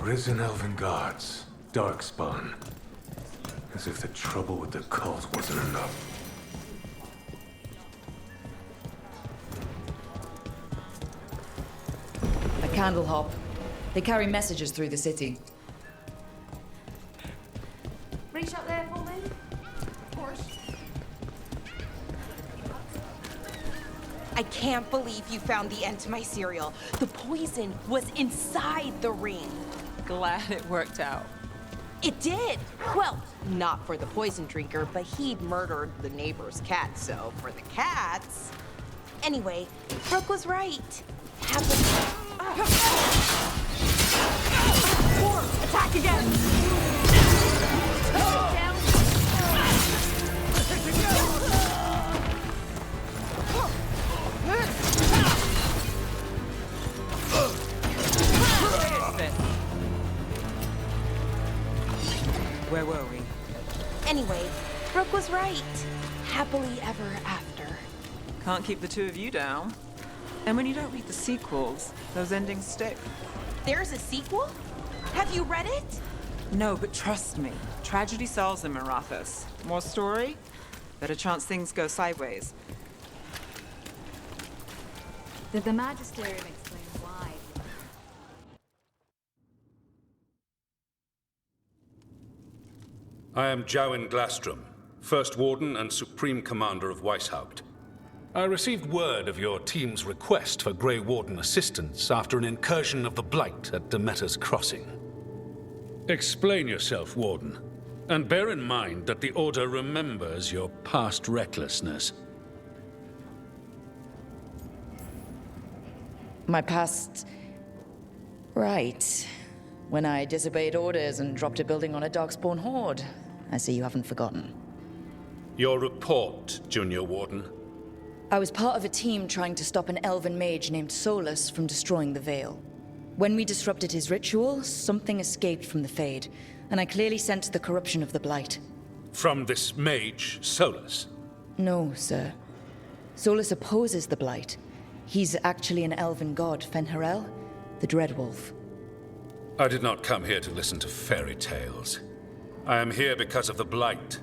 Risen elven gods, darkspawn. As if the trouble with the cult wasn't enough. A candle hop. They carry messages through the city. Reach up there for me? Of course. I can't believe you found the end to my cereal. The poison was inside the ring. Glad it worked out. It did. Well, not for the poison drinker, but he'd murdered the neighbor's cat, so for the cats. Anyway, Brooke was right. Attack again! Down. Where were we? Anyway, Brooke was right. Happily ever after. Can't keep the two of you down. And when you don't read the sequels, those endings stick. There's a sequel? Have you read it? No, but trust me. Tragedy sells in Marathas. More story? Better chance things go sideways. Did the Magisterium explain why? I am Jowen Glastrom, First Warden and Supreme Commander of Weishaupt. I received word of your team's request for Grey Warden assistance after an incursion of the Blight at Demeter's Crossing. Explain yourself, Warden, and bear in mind that the Order remembers your past recklessness. My past... Right. When I disobeyed orders and dropped a building on a darkspawn horde. I see you haven't forgotten. Your report, Junior Warden. I was part of a team trying to stop an elven mage named Solus from destroying the Veil. When we disrupted his ritual, something escaped from the Fade, and I clearly sensed the corruption of the Blight. From this mage, Solus? No, sir. Solus opposes the Blight. He's actually an elven god, Fen'Harel, the Dreadwolf. I did not come here to listen to fairy tales. I am here because of the Blight.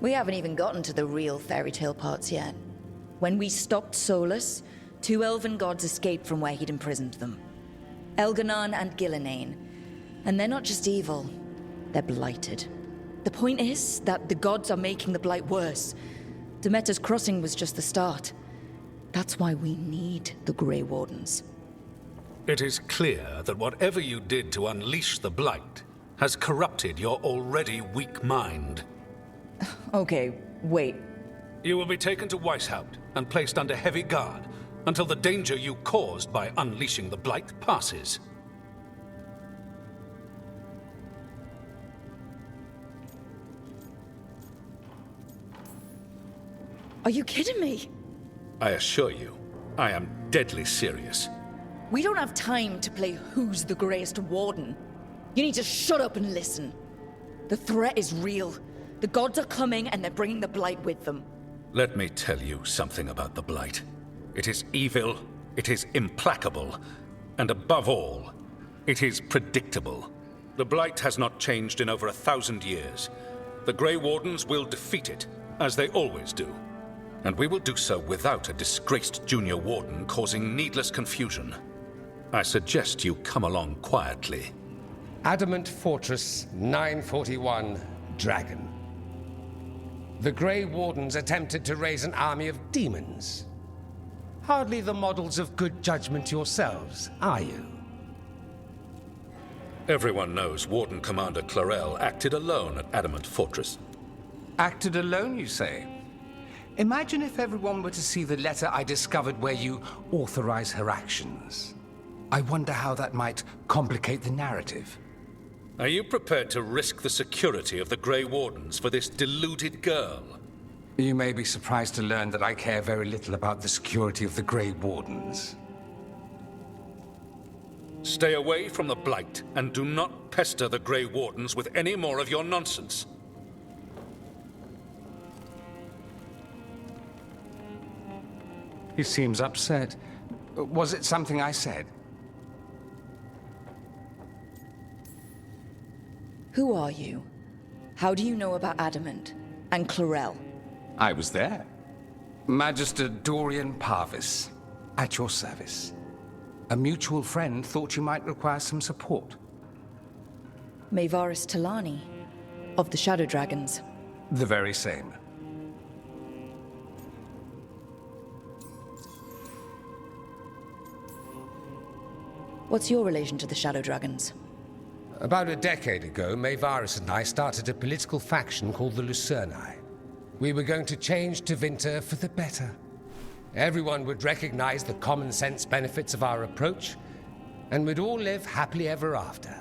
We haven't even gotten to the real fairy tale parts yet. When we stopped Solus, two elven gods escaped from where he'd imprisoned them. Elganon and Gillenane. And they're not just evil, they're blighted. The point is that the gods are making the Blight worse. Demeter's Crossing was just the start. That's why we need the Grey Wardens. It is clear that whatever you did to unleash the Blight has corrupted your already weak mind. Okay, wait. You will be taken to Weishaupt and placed under heavy guard until the danger you caused by unleashing the Blight passes. Are you kidding me? I assure you, I am deadly serious. We don't have time to play who's the greatest warden. You need to shut up and listen. The threat is real. The gods are coming and they're bringing the Blight with them. Let me tell you something about the Blight. It is evil, it is implacable, and above all, it is predictable. The Blight has not changed in over 1,000 years. The Grey Wardens will defeat it, as they always do. And we will do so without a disgraced junior warden causing needless confusion. I suggest you come along quietly. Adamant Fortress 941, Dragon. The Grey Wardens attempted to raise an army of demons. Hardly the models of good judgment yourselves, are you? Everyone knows Warden Commander Clarel acted alone at Adamant Fortress. Acted alone, you say? Imagine if everyone were to see the letter I discovered where you authorize her actions. I wonder how that might complicate the narrative. Are you prepared to risk the security of the Grey Wardens for this deluded girl? You may be surprised to learn that I care very little about the security of the Grey Wardens. Stay away from the Blight, and do not pester the Grey Wardens with any more of your nonsense. He seems upset. Was it something I said? Who are you? How do you know about Adamant and Chlorel? I was there. Magister Dorian Parvis, at your service. A mutual friend thought you might require some support. Maevaris Talani, of the Shadow Dragons. The very same. What's your relation to the Shadow Dragons? About a decade ago, Maevaris and I started a political faction called the Lucerni. We were going to change Tevinter for the better. Everyone would recognize the common sense benefits of our approach, and we'd all live happily ever after.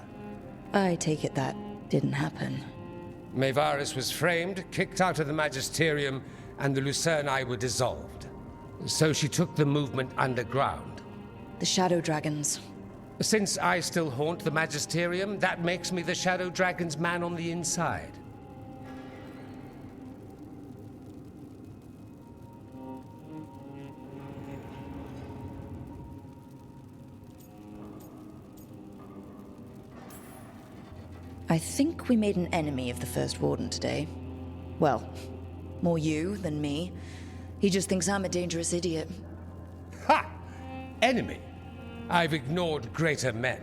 I take it that didn't happen. Maevaris was framed, kicked out of the Magisterium, and the Lucerni were dissolved. So she took the movement underground. The Shadow Dragons. Since I still haunt the Magisterium, that makes me the Shadow Dragon's man on the inside. I think we made an enemy of the First Warden today. Well, more you than me. He just thinks I'm a dangerous idiot. Ha! Enemy? I've ignored greater men.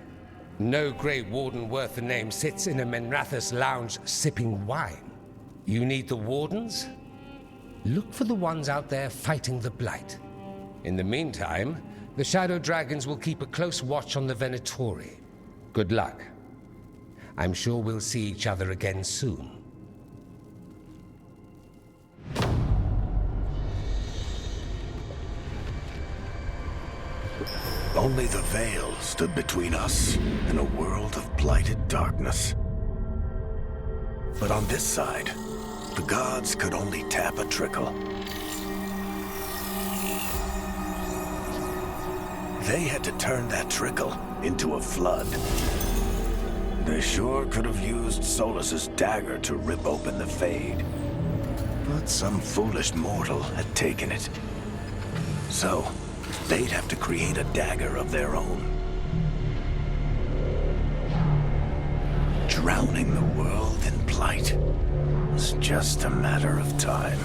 No Grey Warden worth the name sits in a Menrathus lounge sipping wine. You need the Wardens? Look for the ones out there fighting the Blight. In the meantime, the Shadow Dragons will keep a close watch on the Venatori. Good luck. I'm sure we'll see each other again soon. Only the veil stood between us and a world of blighted darkness. But on this side, the gods could only tap a trickle. They had to turn that trickle into a flood. They sure could have used Solus's dagger to rip open the Fade. But some foolish mortal had taken it. So, they'd have to create a dagger of their own. Drowning the world in blight was just a matter of time.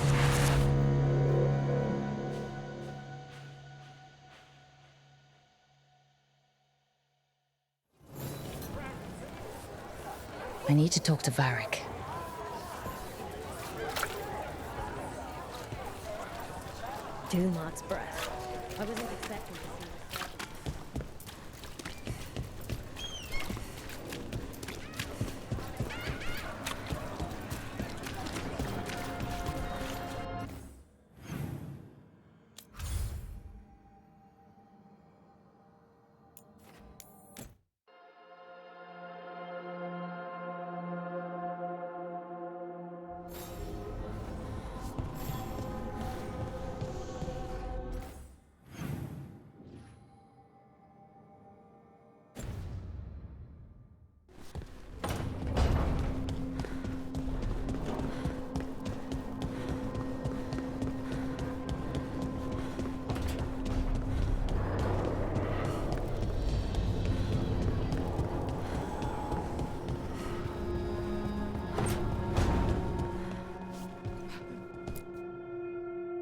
I need to talk to Varric. Dumont breath. I wasn't expecting to see this.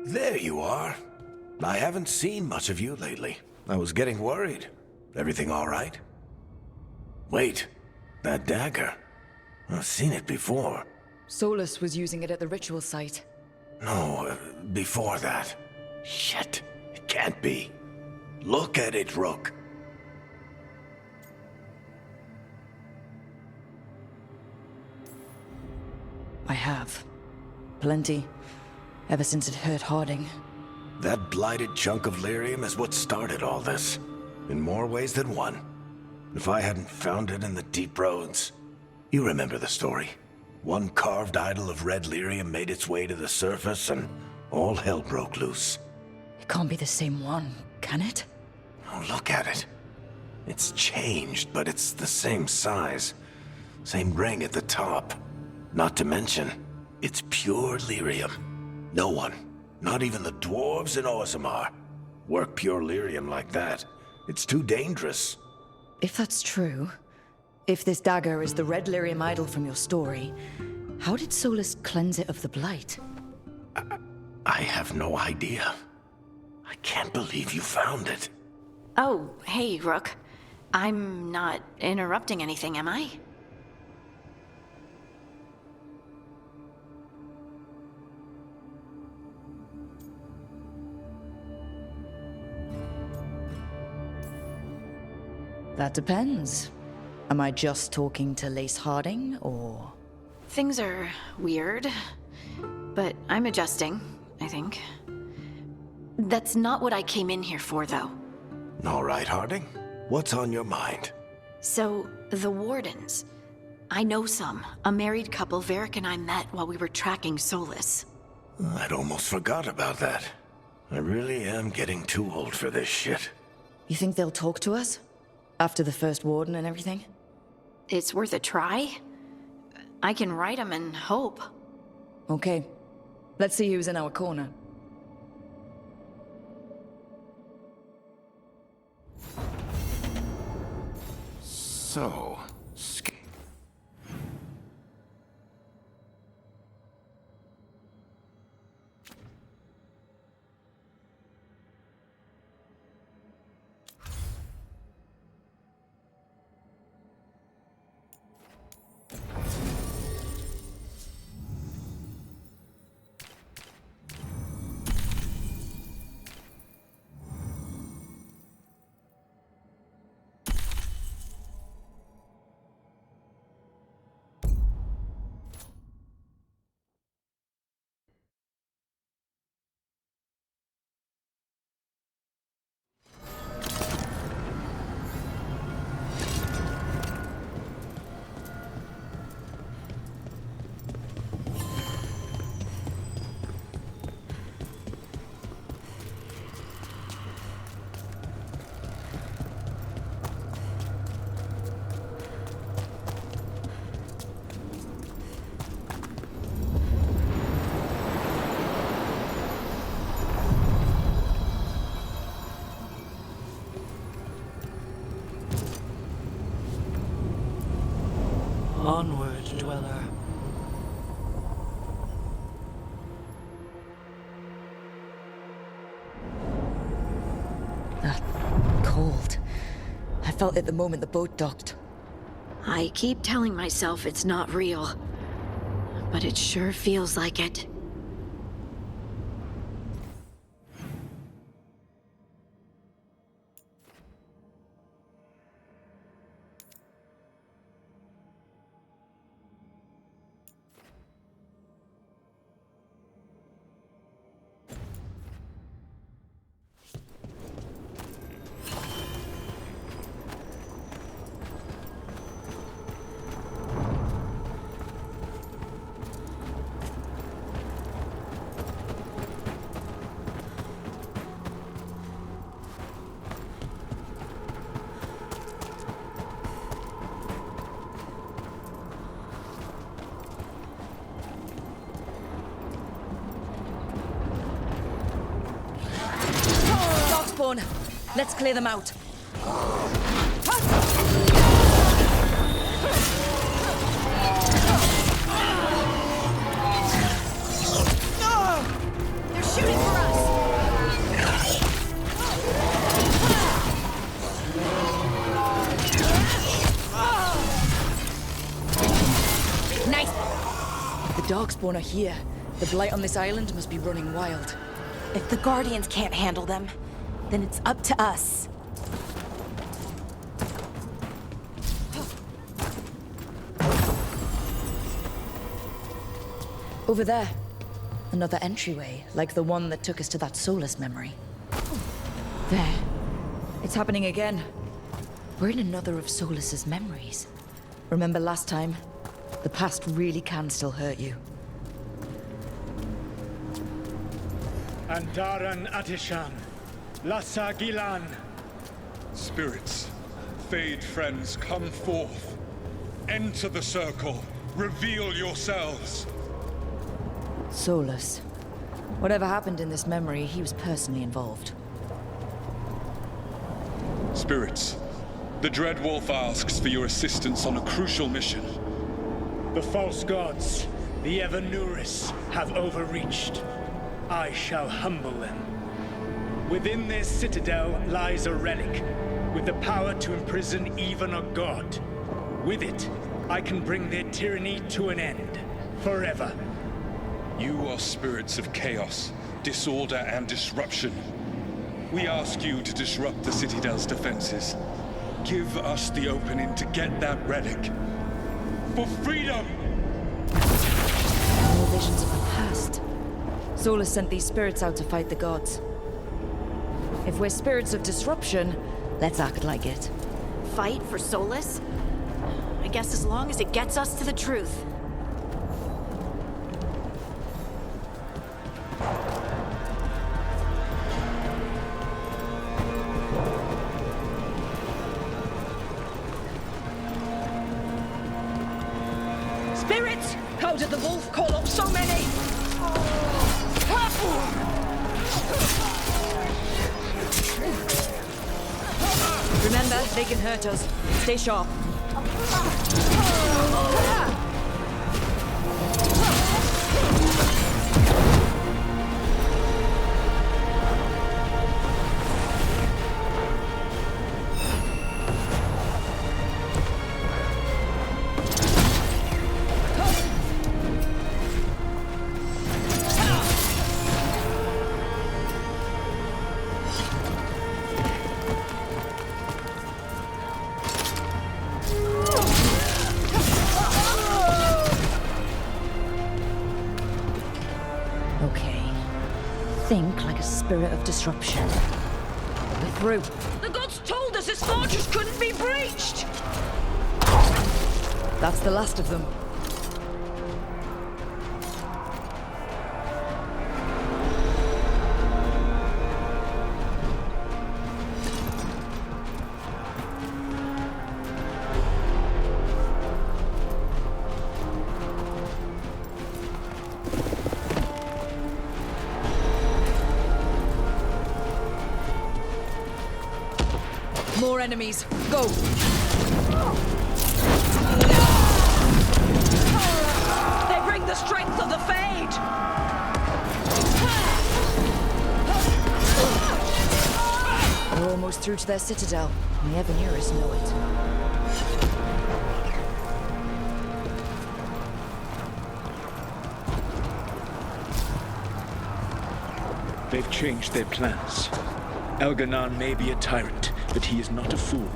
There you are. I haven't seen much of you lately. I was getting worried. Everything all right? Wait, that dagger. I've seen it before. Solus was using it at the ritual site. No, before that. Shit, it can't be. Look at it, Rook. I have. Plenty. Ever since it hurt Harding. That blighted chunk of lyrium is what started all this. In more ways than one. If I hadn't found it in the deep roads. You remember the story. One carved idol of red lyrium made its way to the surface and all hell broke loose. It can't be the same one, can it? Oh, look at it. It's changed, but it's the same size. Same ring at the top. Not to mention, it's pure lyrium. No one, not even the dwarves in Orzammar, work pure lyrium like that. It's too dangerous. If that's true, if this dagger is the red lyrium idol from your story, how did Solus cleanse it of the blight? I have no idea. I can't believe you found it. Oh, hey, Rook. I'm not interrupting anything, am I? That depends. Am I just talking to Lace Harding, or...? Things are weird, but I'm adjusting, I think. That's not what I came in here for, though. All right, Harding. What's on your mind? So, the Wardens. I know some. A married couple Varric and I met while we were tracking Solus. I'd almost forgot about that. I really am getting too old for this shit. You think they'll talk to us? After the first Warden and everything? It's worth a try. I can write them and hope. Okay. Let's see who's in our corner. So... Onward, dweller. Cold. I felt it the moment the boat docked. I keep telling myself it's not real, but it sure feels like it. Dogspawn! Let's clear them out. They're shooting for us! Nice! If the Dogspawn are here, the blight on this island must be running wild. If the Guardians can't handle them, then it's up to us. Over there. Another entryway, like the one that took us to that Solus memory. There. It's happening again. We're in another of Solus's memories. Remember last time? The past really can still hurt you. Andaran Atishan, Lassa Gilan. Spirits, fade friends, come forth. Enter the circle. Reveal yourselves. Solus. Whatever happened in this memory, he was personally involved. Spirits, the Dread Wolf asks for your assistance on a crucial mission. The false gods, the Evanuris, have overreached. I shall humble them. Within this citadel lies a relic, with the power to imprison even a god. With it, I can bring their tyranny to an end, forever. You are spirits of chaos, disorder, and disruption. We ask you to disrupt the Citadel's defenses. Give us the opening to get that relic. For freedom! More visions of the past. Solus sent these spirits out to fight the gods. If we're spirits of disruption, let's act like it. Fight for Solus? I guess as long as it gets us to the truth. Spirits! How did the wolf call up so many? Remember, they can hurt us. Stay sharp. Think like a spirit of disruption. We're through. The gods told us this fortress couldn't be breached! That's the last of them. More enemies. Go! They bring the strength of the Fade! We're almost through to their citadel. The Evanuris know it. They've changed their plans. Elganon may be a tyrant, but he is not a fool.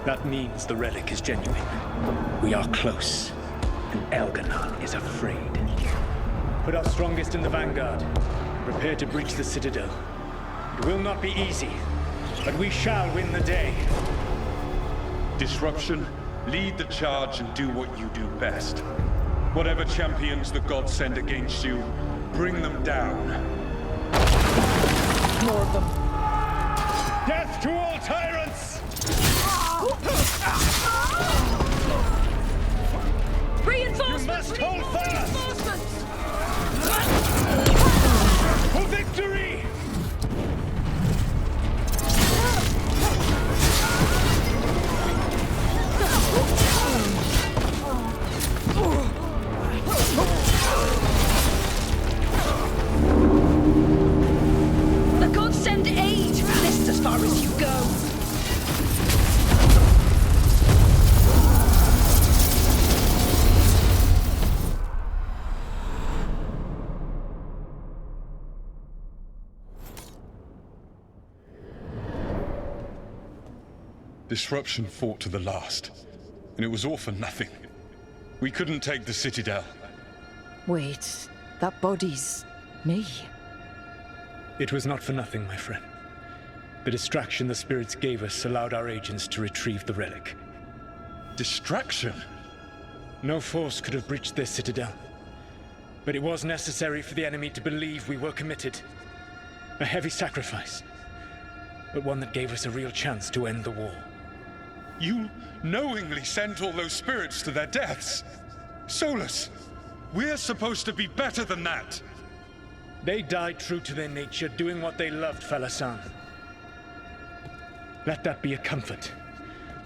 That means the relic is genuine. We are close, and Elganon is afraid. Put our strongest in the vanguard. Prepare to breach the citadel. It will not be easy, but we shall win the day. Disruption, lead the charge and do what you do best. Whatever champions the gods send against you, bring them down. More of them. Death to all tyrants! Reinforcements! You must hold fast! For victory! The gods send aid! List as far as you go! Disruption fought to the last, and it was all for nothing. We couldn't take the Citadel. Wait, that body's me. It was not for nothing, my friend. The distraction the spirits gave us allowed our agents to retrieve the relic. Distraction? No force could have breached their citadel. But it was necessary for the enemy to believe we were committed. A heavy sacrifice, but one that gave us a real chance to end the war. You knowingly sent all those spirits to their deaths. Solus, we're supposed to be better than that. They died true to their nature, doing what they loved, Falasan. Let that be a comfort.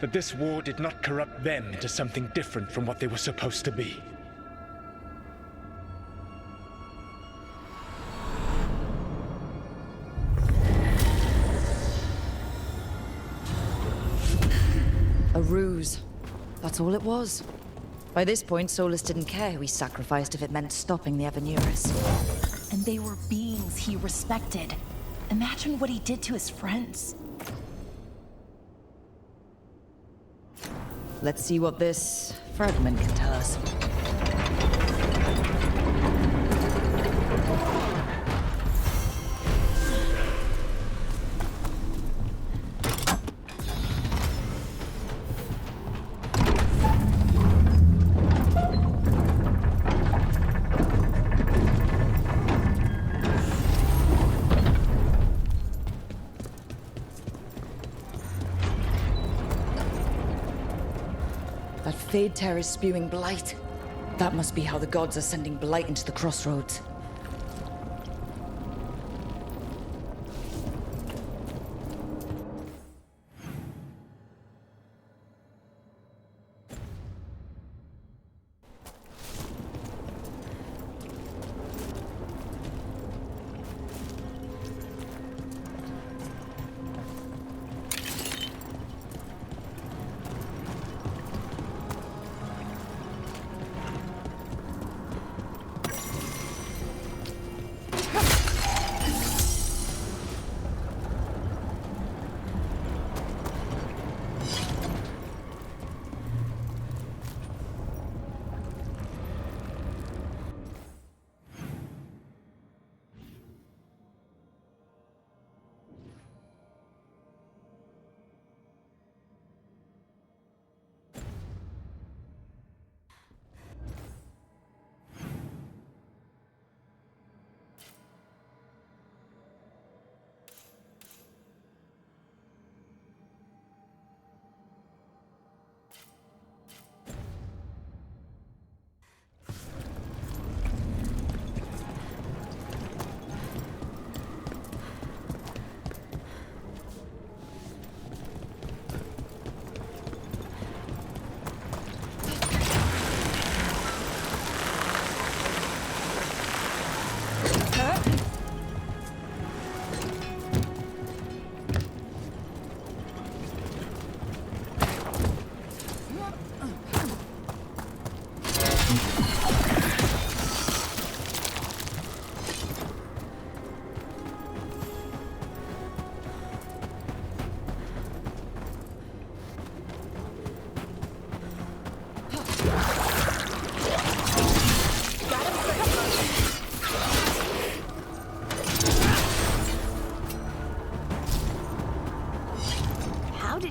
That this war did not corrupt them into something different from what they were supposed to be. A ruse. That's all it was. By this point, Solus didn't care who he sacrificed if it meant stopping the Evanurus. And they were beings he respected. Imagine what he did to his friends. Let's see what this fragment can tell us. That Fade Tear is spewing blight. That must be how the gods are sending blight into the crossroads.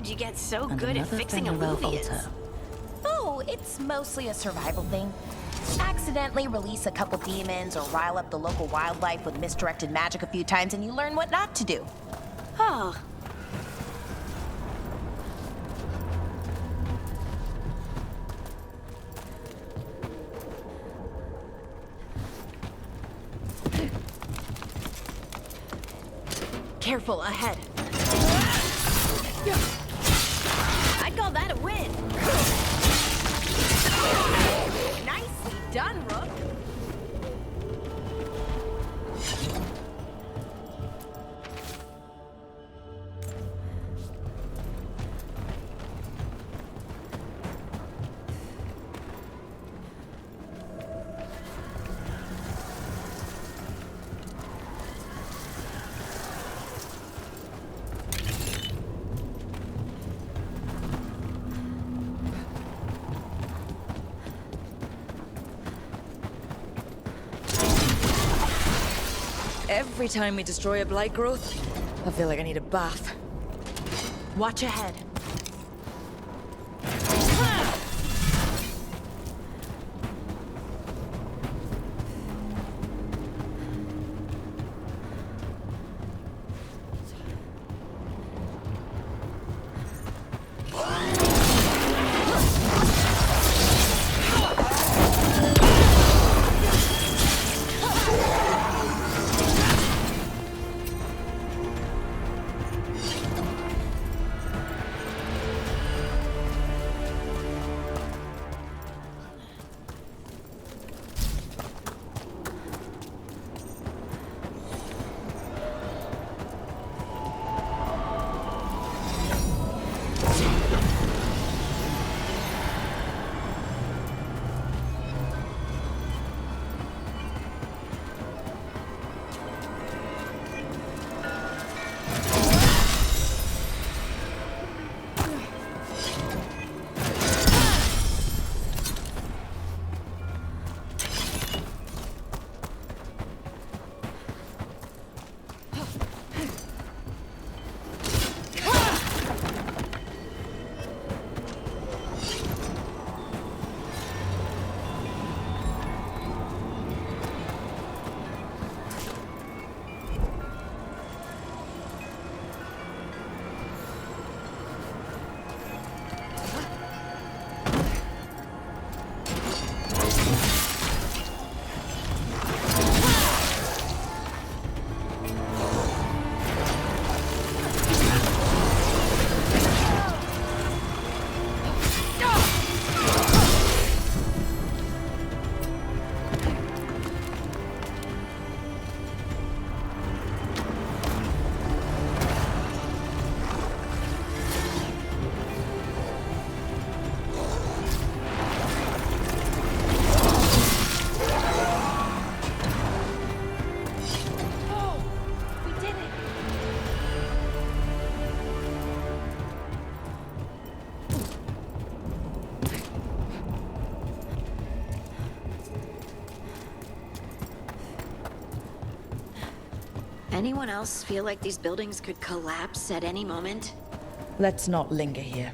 You get so good at fixing alluvias. Oh, it's mostly a survival thing. Accidentally release a couple demons or rile up the local wildlife with misdirected magic a few times and you learn what not to do. Oh. Careful ahead. I'd call that a win. Nicely done, Rook. Every time we destroy a blight growth, I feel like I need a bath. Watch ahead. Anyone else feel like these buildings could collapse at any moment? Let's not linger here.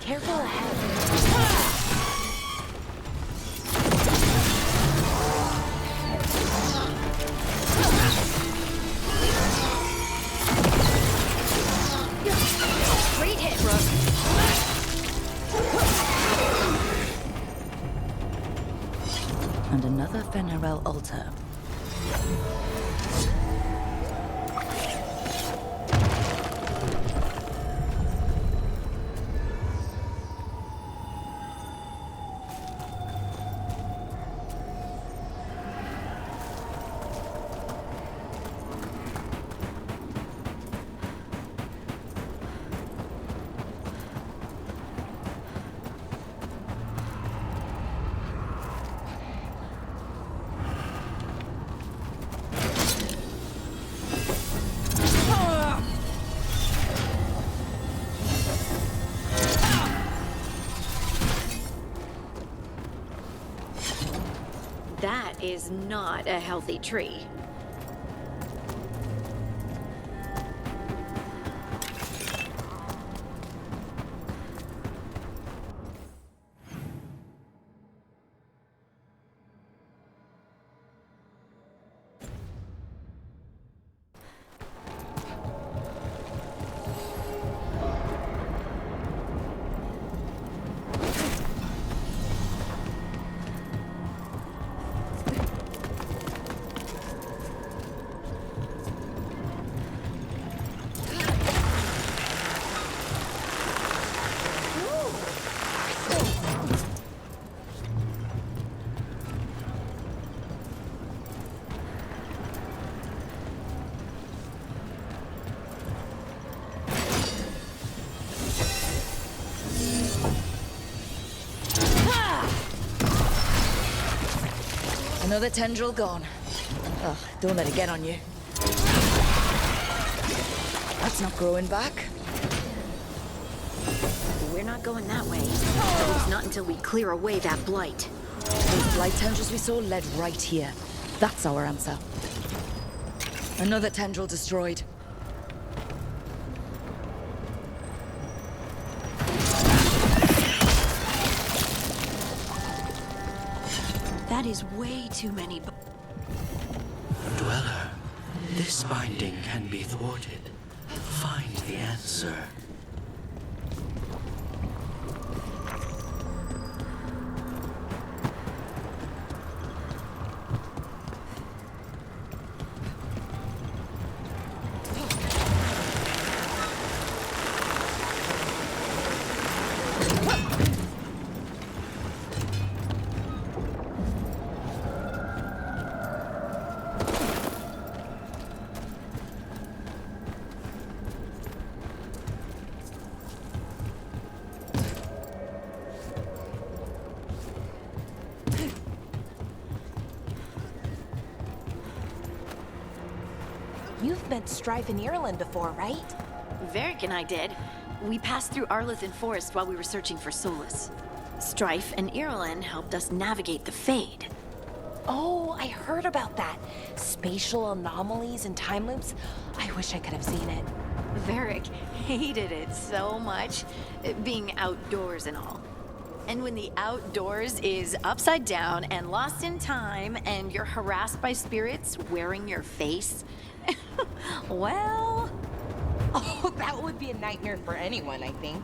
Careful ahead. Great hit, Brooke. And another Fenarel altar. That is not a healthy tree. Another tendril gone. Oh, don't let it get on you. That's not growing back. We're not going that way. At least not until we clear away that blight. Those blight tendrils we saw led right here. That's our answer. Another tendril destroyed. That is way too many. Dweller, this binding can be thwarted. Find the answer. You've been Strife in Ireland before, right? Varric and I did. We passed through Arlethan Forest while we were searching for Solus. Strife and Ireland helped us navigate the Fade. Oh, I heard about that. Spatial anomalies and time loops. I wish I could have seen it. Varric hated it so much, being outdoors and all. And when the outdoors is upside down and lost in time and you're harassed by spirits wearing your face, well... Oh, that would be a nightmare for anyone, I think.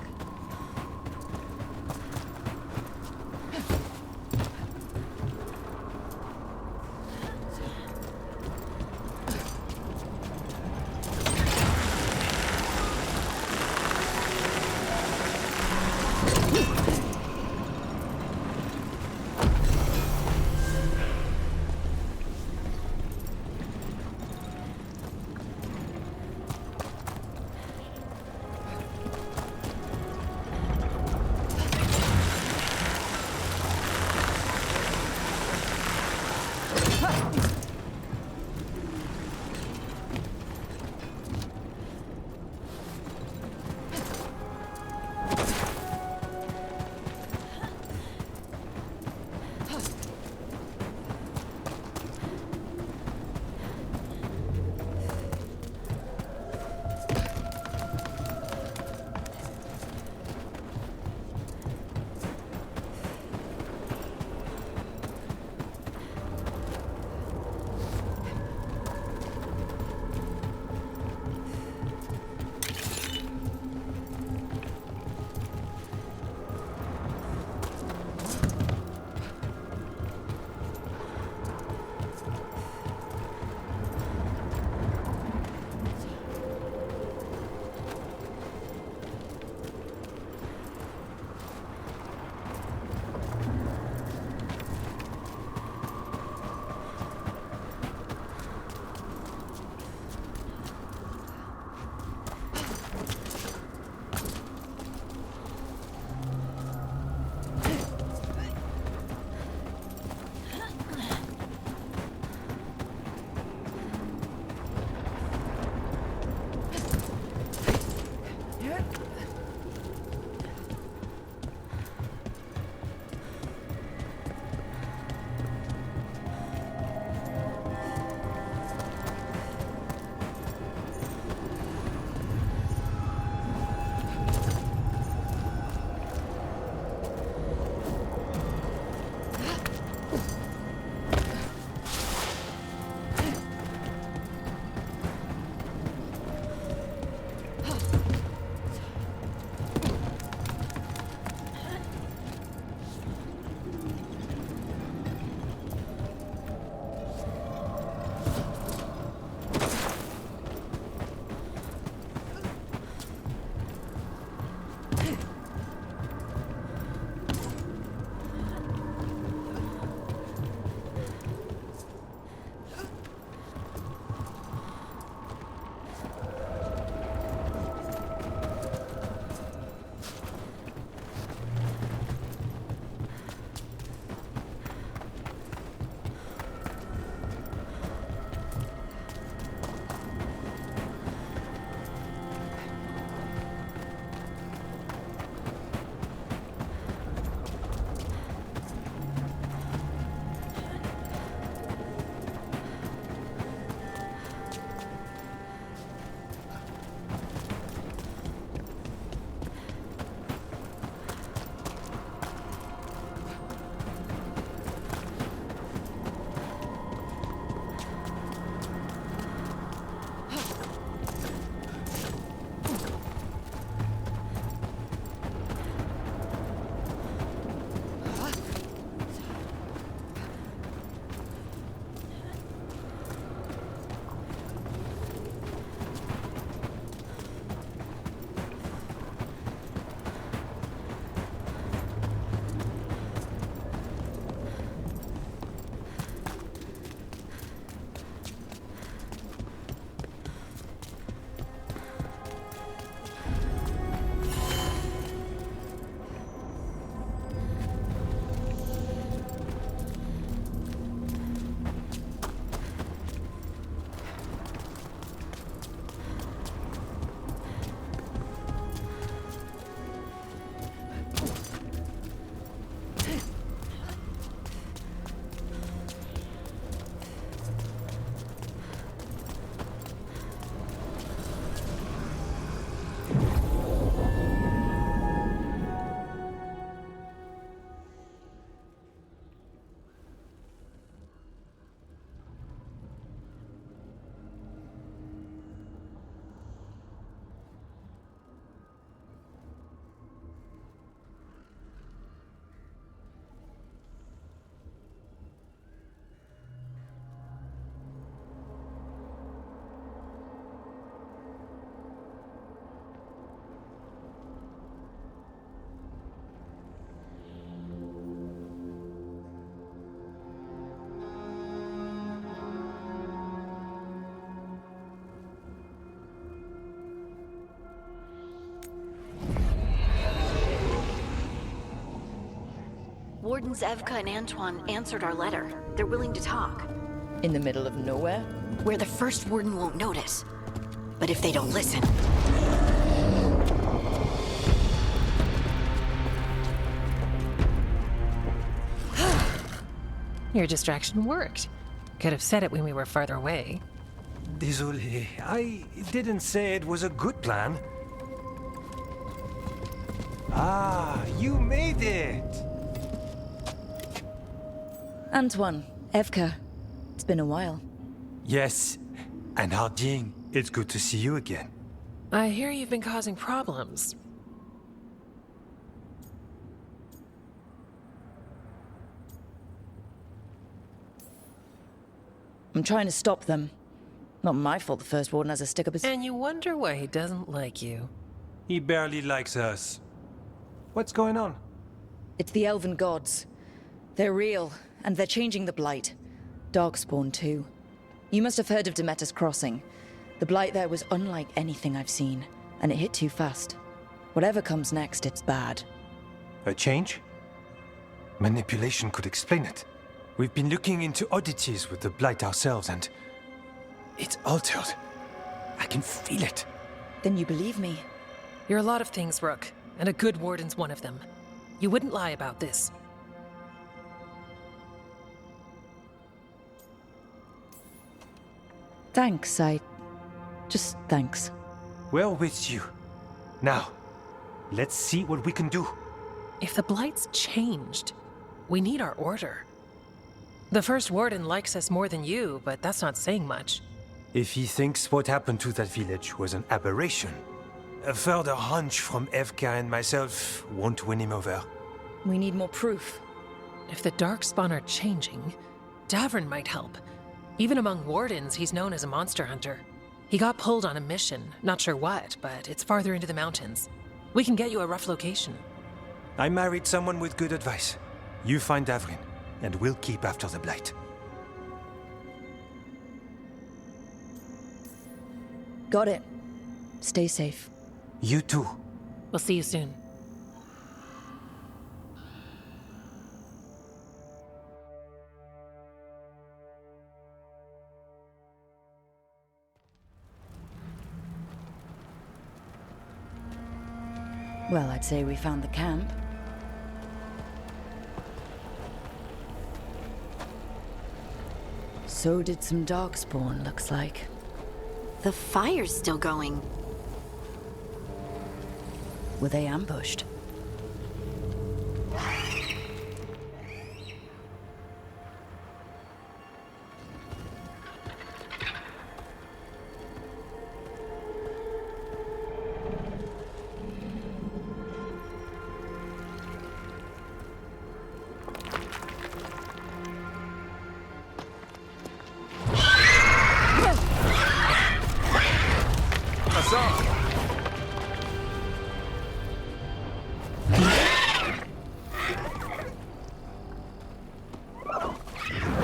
Wardens Evka and Antoine answered our letter. They're willing to talk. In the middle of nowhere? Where the first warden won't notice. But if they don't listen... Your distraction worked. Could have said it when we were farther away. Désolé, I didn't say it was a good plan. Ah, you made it! Antoine, Evka, it's been a while. Yes, and Harding, it's good to see you again. I hear you've been causing problems. I'm trying to stop them. Not my fault the first warden has a stick up his... And you wonder why he doesn't like you. He barely likes us. What's going on? It's the elven gods. They're real, and they're changing the Blight. Darkspawn too. You must have heard of Demeter's Crossing. The Blight there was unlike anything I've seen, and it hit too fast. Whatever comes next, it's bad. A change? Manipulation could explain it. We've been looking into oddities with the Blight ourselves, and... it's altered. I can feel it. Then you believe me? You're a lot of things, Rook, and a good warden's one of them. You wouldn't lie about this. Thanks, just thanks. We're with you. Now, let's see what we can do. If the Blight's changed, we need our order. The first warden likes us more than you, but that's not saying much. If he thinks what happened to that village was an aberration, a further hunch from Evka and myself won't win him over. We need more proof. If the Darkspawn are changing, Davrin might help. Even among wardens, he's known as a monster hunter. He got pulled on a mission, not sure what, but it's farther into the mountains. We can get you a rough location. I married someone with good advice. You find Davrin, and we'll keep after the Blight. Got it. Stay safe. You too. We'll see you soon. Well, I'd say we found the camp. So did some Darkspawn, looks like. The fire's still going. Were they ambushed?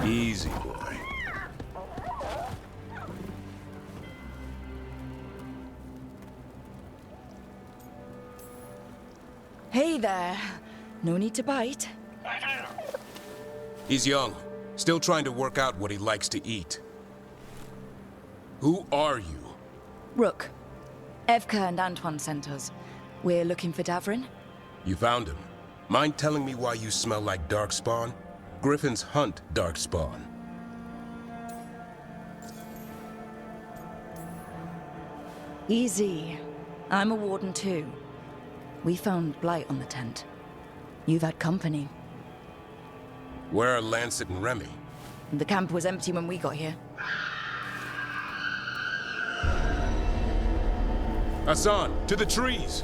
Easy, boy. Hey there. No need to bite. He's young, still trying to work out what he likes to eat. Who are you? Rook. Evka and Antoine sent us. We're looking for Davrin. You found him. Mind telling me why you smell like Darkspawn? Griffins hunt Darkspawn. Easy. I'm a warden too. We found blight on the tent. You've had company. Where are Lancet and Remy? The camp was empty when we got here. Hassan, to the trees!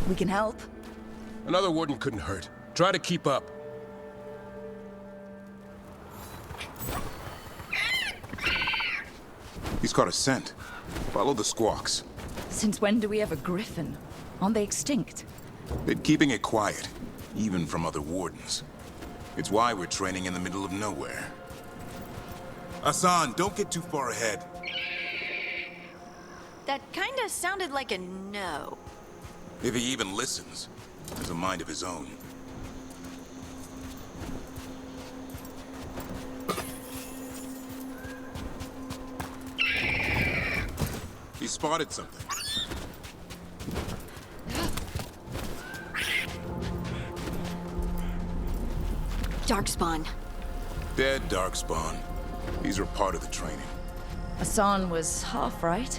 We can help. Another warden couldn't hurt. Try to keep up. He's caught a scent. Follow the squawks. Since when do we have a griffin? Aren't they extinct? Been keeping it quiet, even from other wardens. It's why we're training in the middle of nowhere. Hassan, don't get too far ahead. That kinda sounded like a no. If he even listens, has a mind of his own. spotted something. Darkspawn. Dead Darkspawn. These are part of the training. Hassan was half right.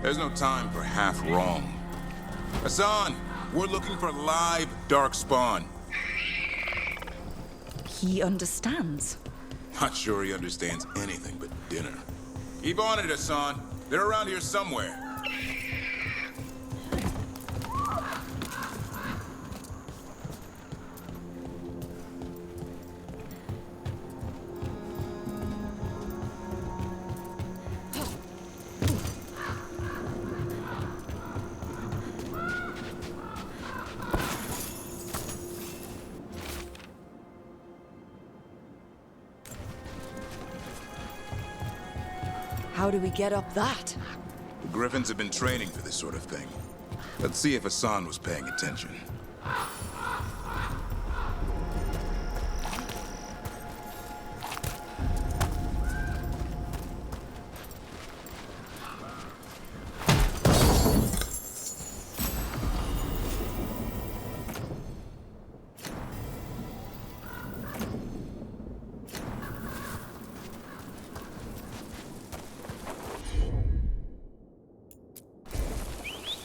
There's no time for half wrong. Hassan, we're looking for live Darkspawn. He understands. Not sure he understands anything but dinner. Keep on it, Hassan. They're around here somewhere. How do we get up that? The Griffins have been training for this sort of thing. Let's see if Hassan was paying attention.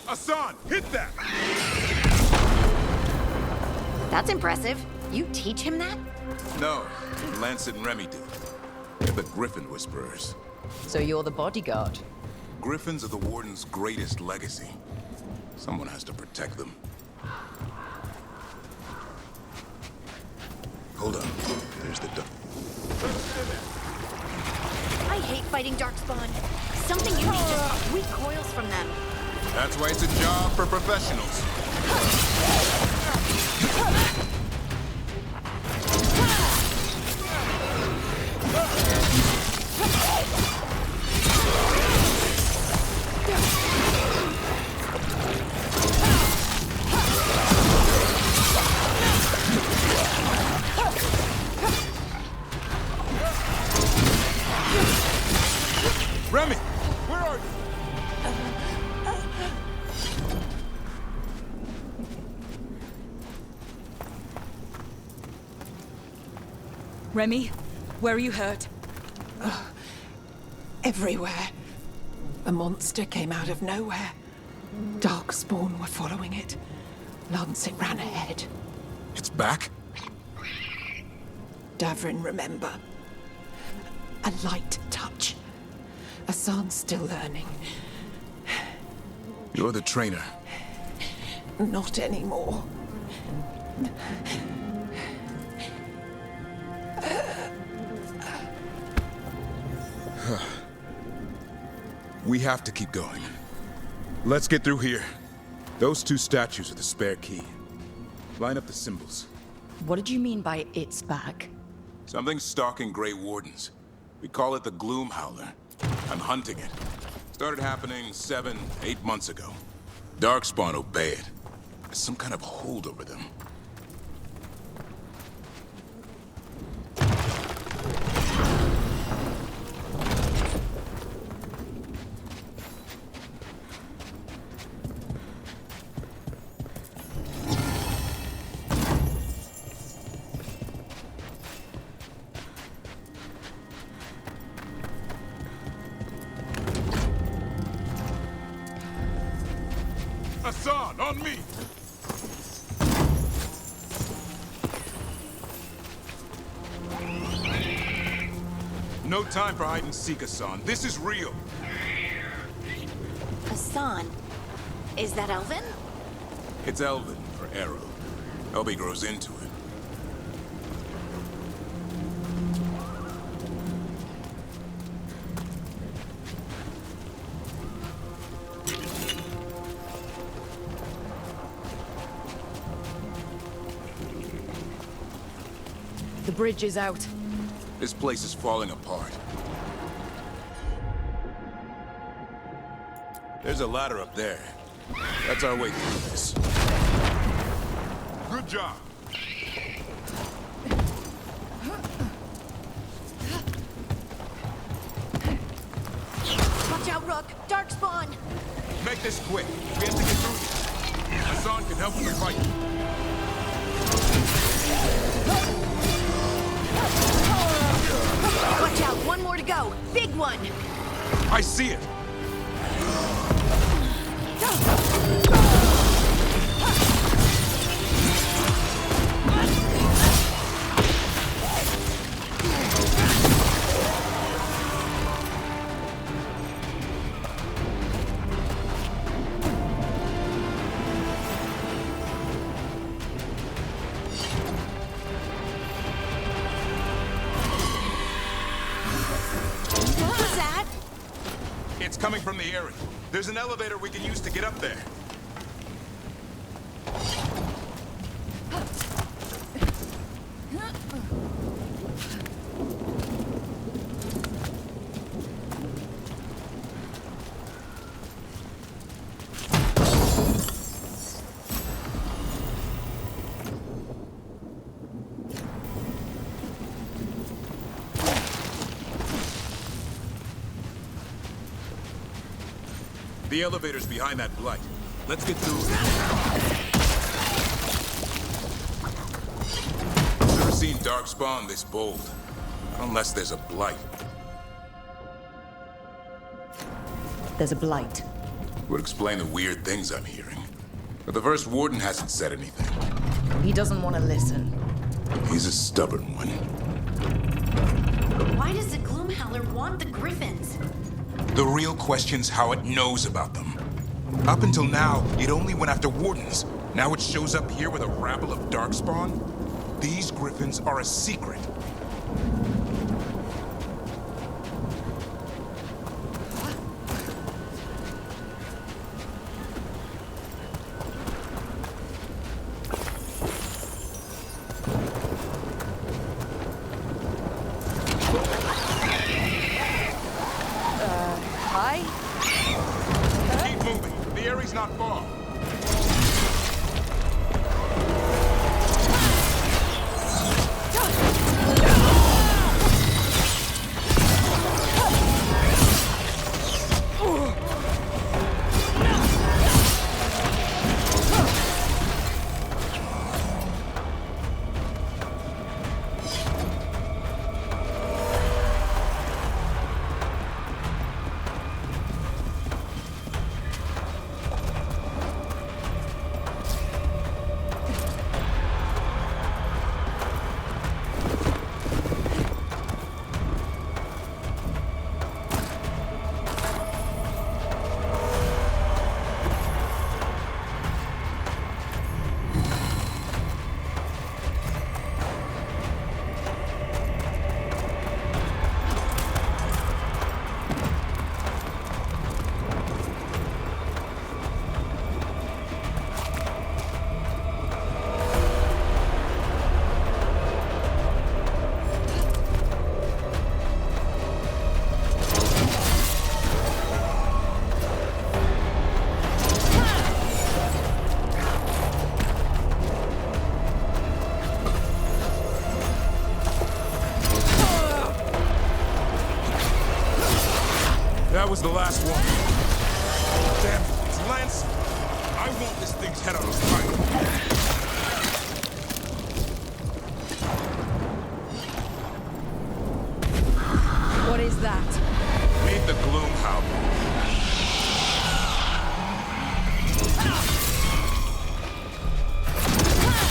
Hassan, hit that! That's impressive. You teach him that? No, Lancet and Remy did. They're the Griffin Whisperers. So you're the bodyguard? Griffins are the Warden's greatest legacy. Someone has to protect them. Hold on. There's the I hate fighting Darkspawn. Something in me just recoils from them. That's why it's a job for professionals. Remy, where are you? Remy, where are you hurt? Everywhere. A monster came out of nowhere. Darkspawn were following it. Lancet ran ahead. It's back? Davrin, remember. A light touch. Hassan's still learning. You're the trainer. Not anymore. We have to keep going. Let's get through here. Those two statues are the spare key. Line up the symbols. What did you mean by it's back? Something's stalking Grey Wardens. We call it the Gloom Howler. I'm hunting it. Started happening 7, 8 months ago. Darkspawn obey it. There's some kind of hold over them. Hassan, on me! No time for hide and seek, Hassan. This is real. Hassan? Is that Elven? It's Elven for arrow. Elby grows into it. The bridge is out. This place is falling apart. There's a ladder up there. That's our way through this. Good job. Watch out, Rook! Darkspawn! spawn! Make this quick. We have to get through here. Hassan can help with the fight. Watch out, one more to go. Big one! I see it. It's coming from the area. There's an elevator we can use to get up there. The elevator's behind that blight. Let's get through it. Never seen Darkspawn this bold. Unless there's a blight. There's a blight. Would explain the weird things I'm hearing. But the first warden hasn't said anything. He doesn't want to listen. He's a stubborn one. Why does the Gloomhowler want the Griffins? The real question's how it knows about them. Up until now, it only went after wardens. Now it shows up here with a rabble of Darkspawn? These Griffins are a secret. Keep moving. The area's not far. That was the last one. Damn, it's Lance. I want this thing's head on a spike. What is that? Meet the Gloomhowler.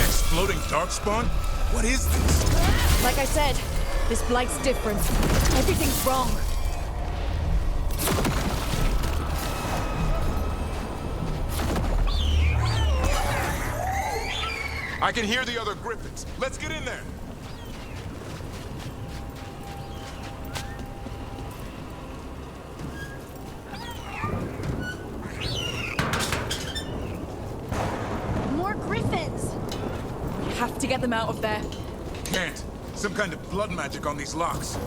Exploding Darkspawn? What is this? Like I said, this blight's different. Everything's wrong. I can hear the other Griffins. Let's get in there. More Griffins! We have to get them out of there. Can't. Some kind of blood magic on these locks.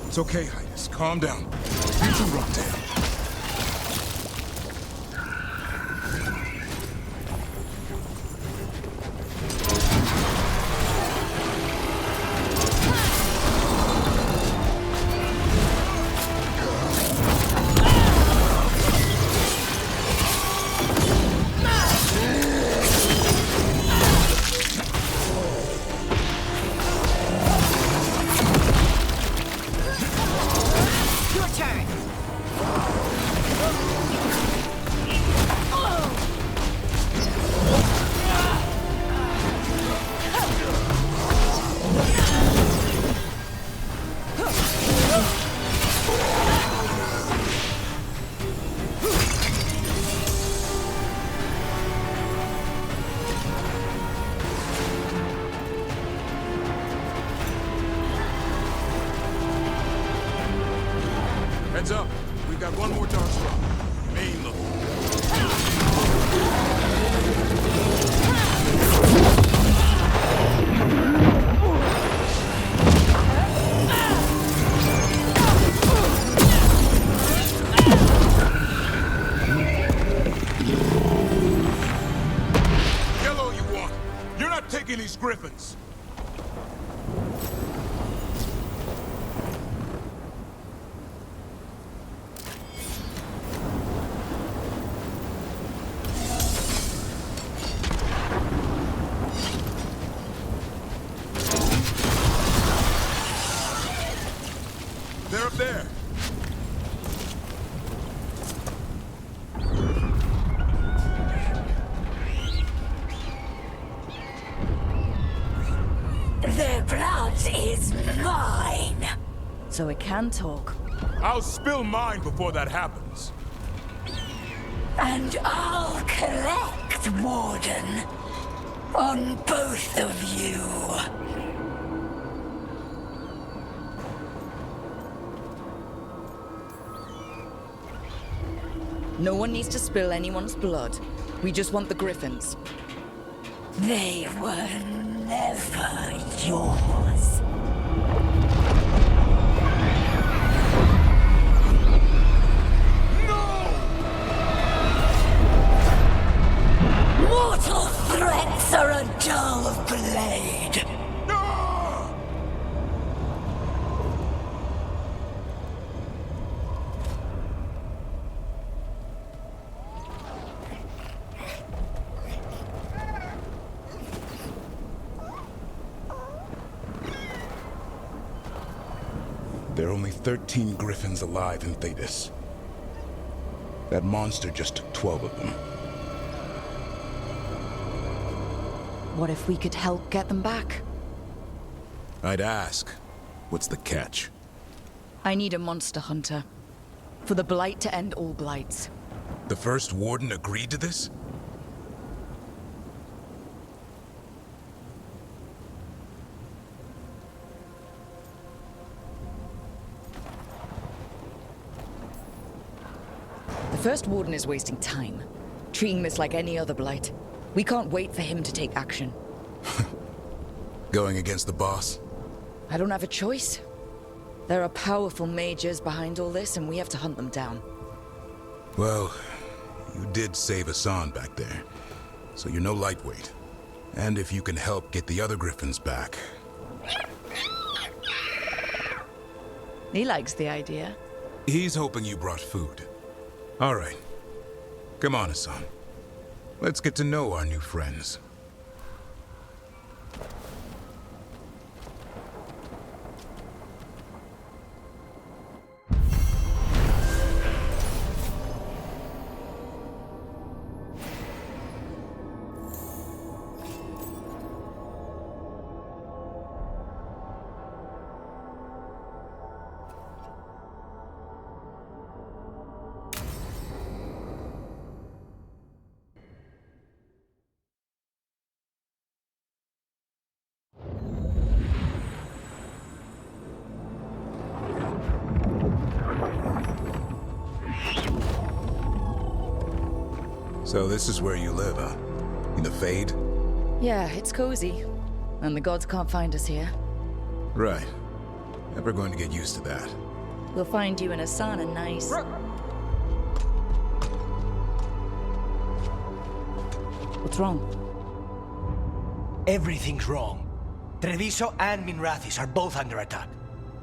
It's okay, Highness. Calm down. Future Rocktail. Heads up. We've got one more dark spot. Main level. Kill all you want. You're not taking these griffins. They're up there. Their blood is mine. So it can talk. I'll spill mine before that happens. And I'll collect, Warden, on both of you. No one needs to spill anyone's blood. We just want the griffins. They were never yours. Mortal threats are a dull blade. There are only 13 griffins alive in Tedas. That monster just took 12 of them. What if we could help get them back? I'd ask, what's the catch? I need a monster hunter. For the Blight to end all blights. The first warden agreed to this? The first warden is wasting time, treating this like any other blight. We can't wait for him to take action. Going against the boss? I don't have a choice. There are powerful mages behind all this, and we have to hunt them down. Well, you did save Hassan back there, so you're no lightweight. And if you can help get the other griffins back... He likes the idea. He's hoping you brought food. All right. Come on, Hassan. Let's get to know our new friends. So this is where you live, huh? In the Fade? Yeah, it's cozy. And the gods can't find us here. Right. Never going to get used to that. We'll find you and Hassan a nice... What's wrong? Everything's wrong. Treviso and Minrathis are both under attack.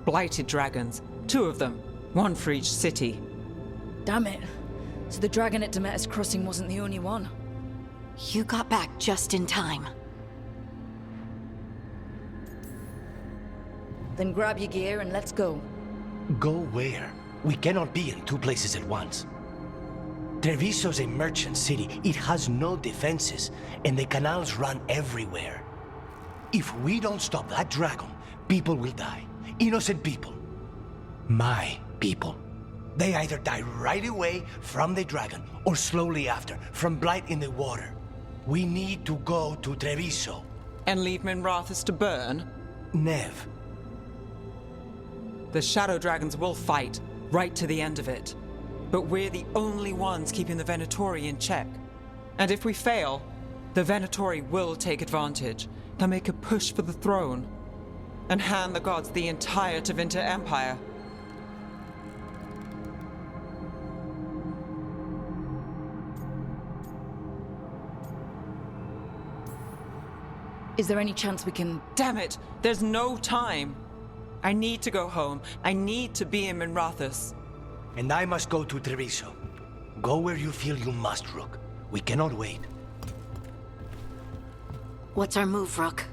Blighted dragons. 2 of them. 1 for each city. Damn it. So the dragon at Demeter's Crossing wasn't the only one. You got back just in time. Then grab your gear and let's go. Go where? We cannot be in 2 places at once. Treviso's a merchant city. It has no defenses, and the canals run everywhere. If we don't stop that dragon, people will die. Innocent people. My people. They either die right away from the dragon, or slowly after, from blight in the water. We need to go to Treviso. And leave Minrathis to burn? Nev. The shadow dragons will fight. right to the end of it. But we're the only ones keeping the Venatori in check. And if we fail, the Venatori will take advantage. They'll make a push for the throne and hand the gods the entire Tevinter Empire. Is there any chance we can... Damn it! There's no time! I need to go home. I need to be in Minrathous. And I must go to Treviso. Go where you feel you must, Rook. We cannot wait. What's our move, Rook?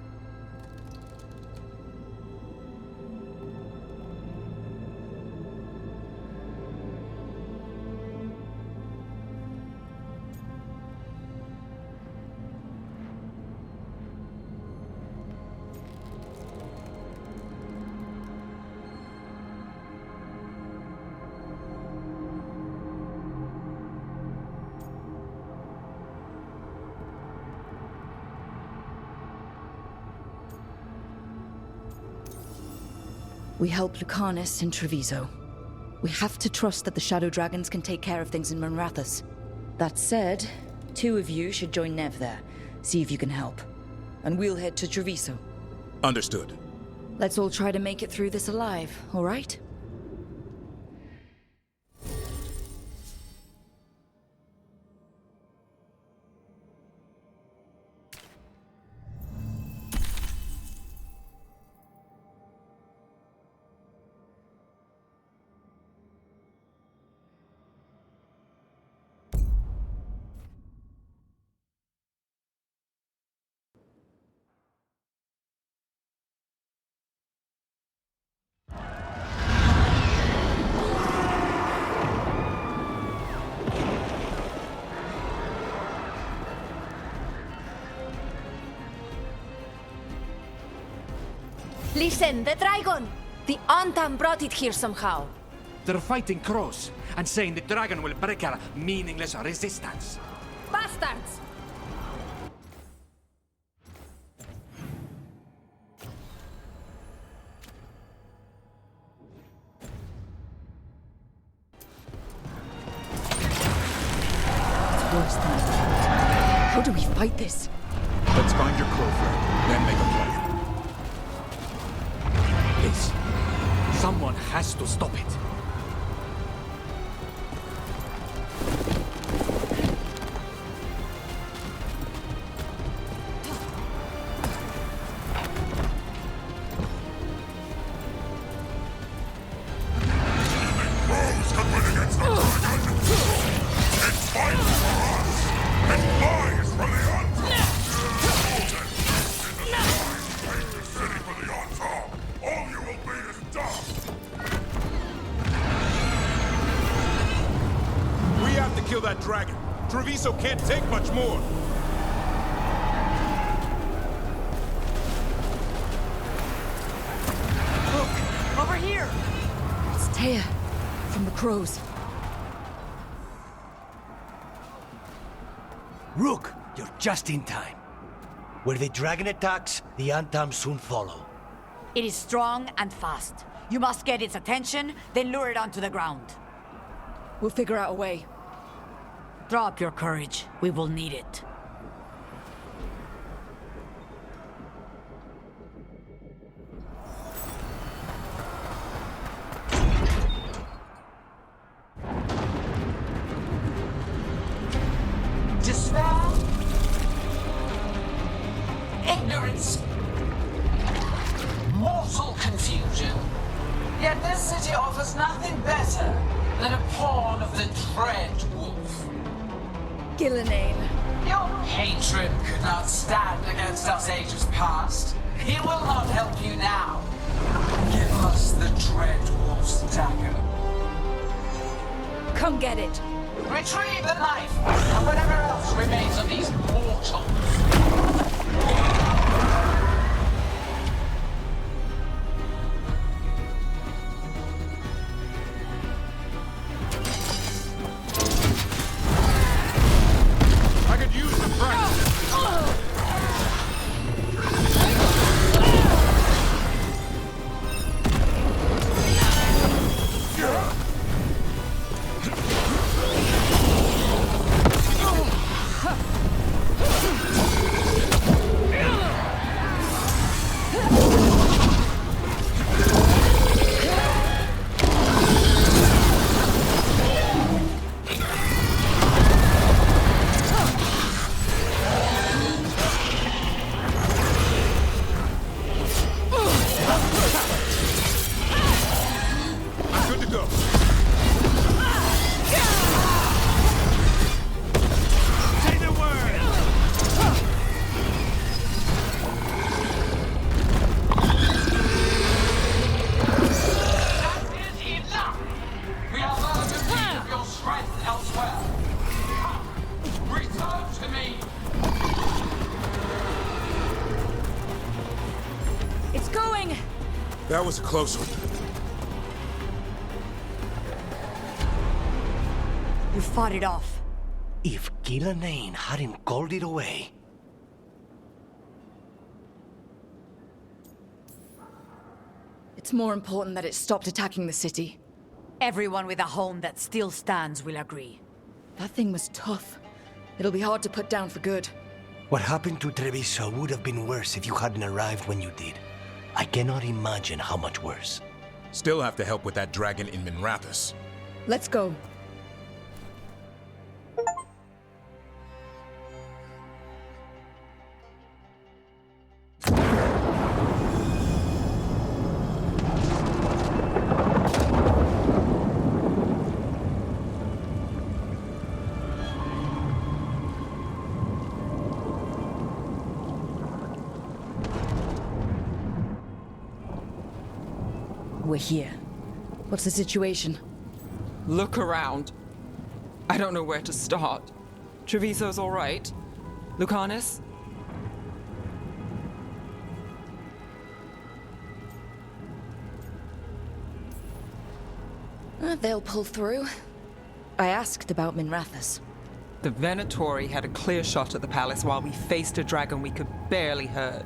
We help Lucanus in Treviso. We have to trust that the Shadow Dragons can take care of things in Minrathous. That said, 2 of you should join Nev there. See if you can help. And we'll head to Treviso. Understood. Let's all try to make it through this alive, all right? Listen, the dragon! The Antam brought it here somehow. They're fighting crows and saying the dragon will break our meaningless resistance. Bastards! It's worse than I thought. How do we fight this? Let's find your crow friend, then make a plan. Please, someone has to stop it. That dragon. Treviso can't take much more. Look, over here. It's Taya from the crows. Rook, you're just in time. Where the dragon attacks, the Antam soon follow. It is strong and fast. You must get its attention, then lure it onto the ground. We'll figure out a way. Drop your courage. We will need it. Despair, ignorance, mortal confusion. Yet this city offers nothing better than a pawn of the Dread Wolf. Gillenane. Your hatred could not stand against us ages past. He will not help you now. Give us the Dread Wolf's dagger. Come get it. Retrieve the knife and whatever else remains of these mortals. That was a close one. You fought it off. If Gillenane hadn't called it away... It's more important that it stopped attacking the city. Everyone with a home that still stands will agree. That thing was tough. It'll be hard to put down for good. What happened to Treviso would have been worse if you hadn't arrived when you did. I cannot imagine how much worse. Still have to help with that dragon in Minrathous. Let's go. We're here. What's the situation? Look around. I don't know where to start. Treviso's all right. Lucanus? They'll pull through. I asked about Minrathous. The Venatori had a clear shot at the palace while we faced a dragon we could barely hurt.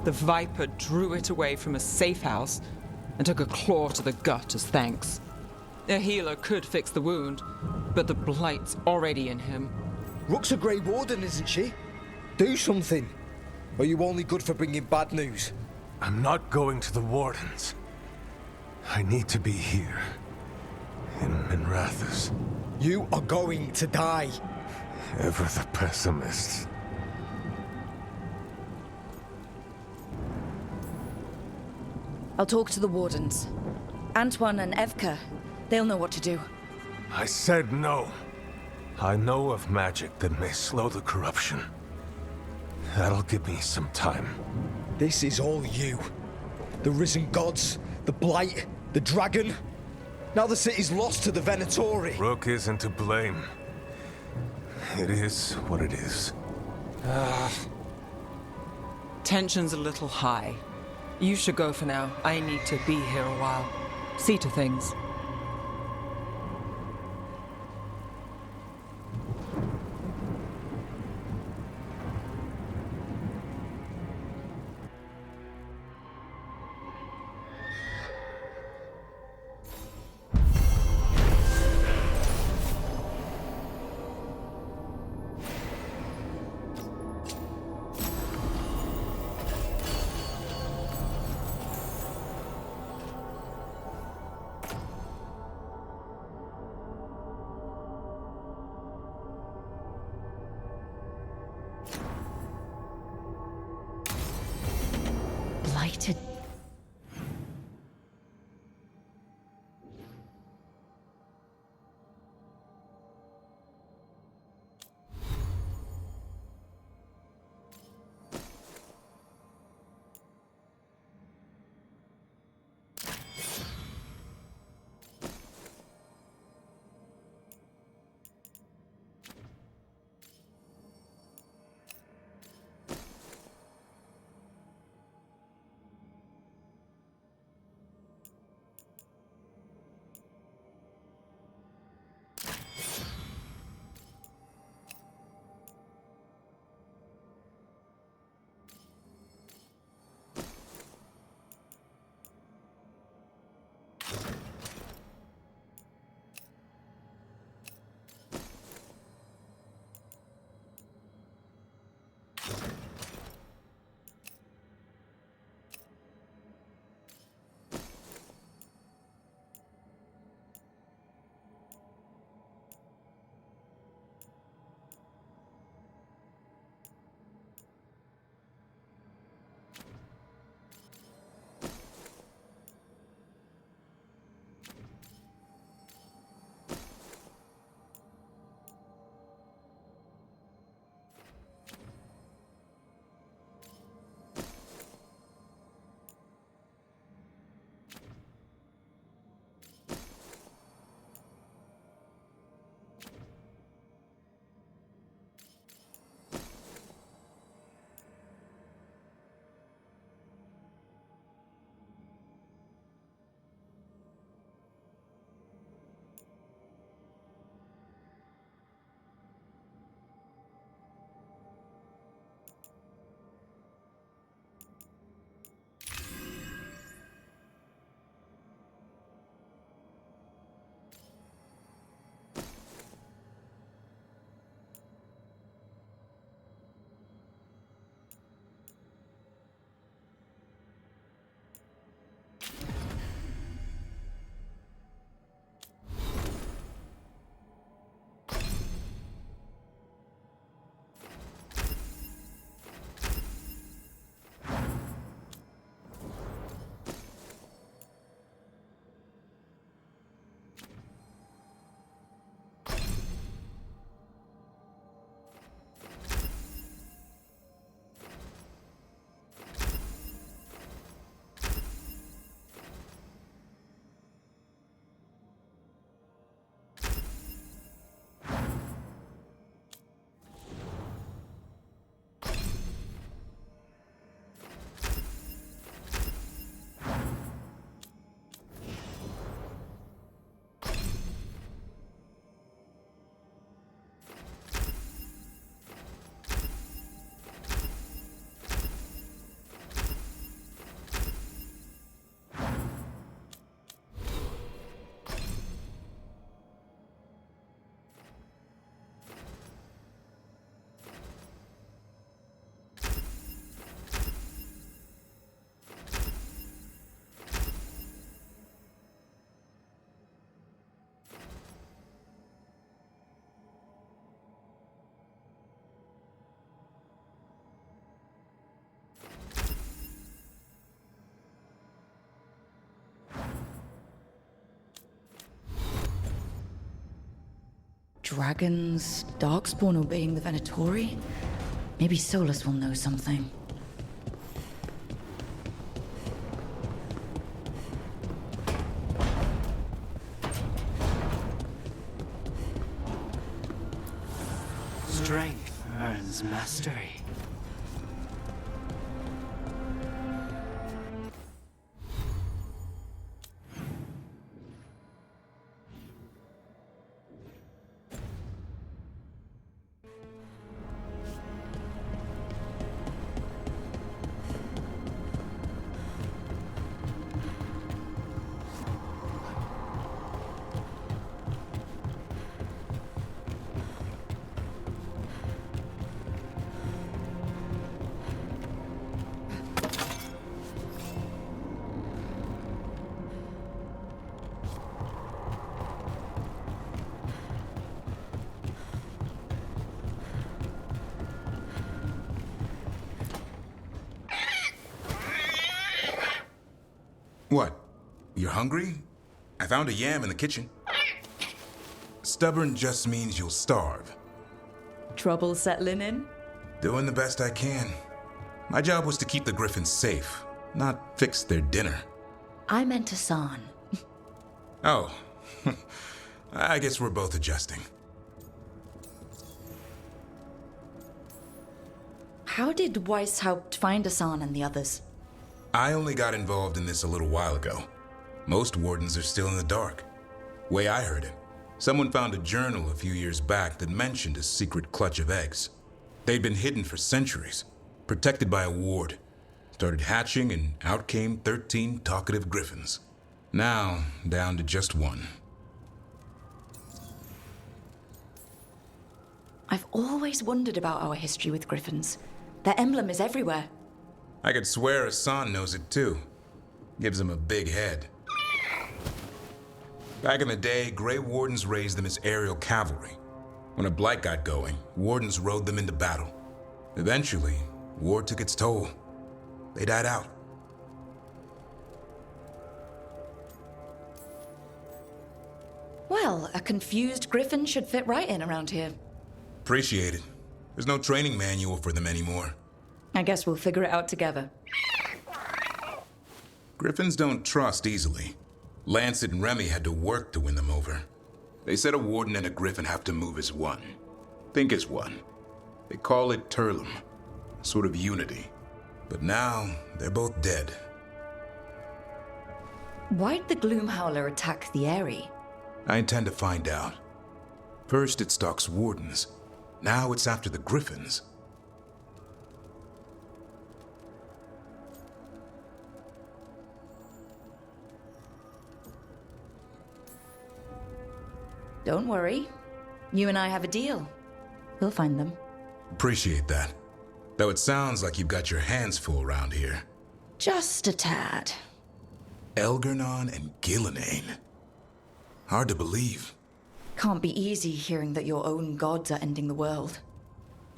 The Viper drew it away from a safe house and took a claw to the gut as thanks. A healer could fix the wound, but the blight's already in him. Rook's a Grey Warden, isn't she? Do something. Or are you only good for bringing bad news? I'm not going to the Wardens. I need to be here. In Minrathous. You are going to die. Ever the pessimist. I'll talk to the Wardens. Antoine and Evka, they'll know what to do. I said no. I know of magic that may slow the corruption. That'll give me some time. This is all you. The risen gods, the blight, the dragon. Now the city's lost to the Venatori. Rook isn't to blame. It is what it is. Tension's a little high. You should go for now. I need to be here a while. See to things. Dragons, Darkspawn obeying the Venatori? Maybe Solus will know something. Strength earns mastery. What? You're hungry? I found a yam in the kitchen. Stubborn just means you'll starve. Trouble settling in? Doing the best I can. My job was to keep the Griffins safe, not fix their dinner. I meant Hassan. Oh. I guess we're both adjusting. How did Weishaupt find Hassan and the others? I only got involved in this a little while ago. Most wardens are still in the dark. Way I heard it, someone found a journal a few years back that mentioned a secret clutch of eggs. They'd been hidden for centuries, protected by a ward. Started hatching and out came 13 talkative griffins. Now, down to just one. I've always wondered about our history with griffins. Their emblem is everywhere. I could swear Hassan knows it too. Gives him a big head. Back in the day, Grey Wardens raised them as aerial cavalry. When a blight got going, Wardens rode them into battle. Eventually, war took its toll. They died out. Well, a confused griffin should fit right in around here. Appreciate it. There's no training manual for them anymore. I guess we'll figure it out together. Griffins don't trust easily. Lancet and Remy had to work to win them over. They said a warden and a griffin have to move as one. Think as one. They call it Turlum. Sort of unity. But now, they're both dead. Why'd the Gloomhowler attack the Eyrie? I intend to find out. First it stalks wardens. Now it's after the griffins. Don't worry. You and I have a deal. We'll find them. Appreciate that. Though it sounds like you've got your hands full around here. Just a tad. Elgar'nan and Gillenane. Hard to believe. Can't be easy hearing that your own gods are ending the world.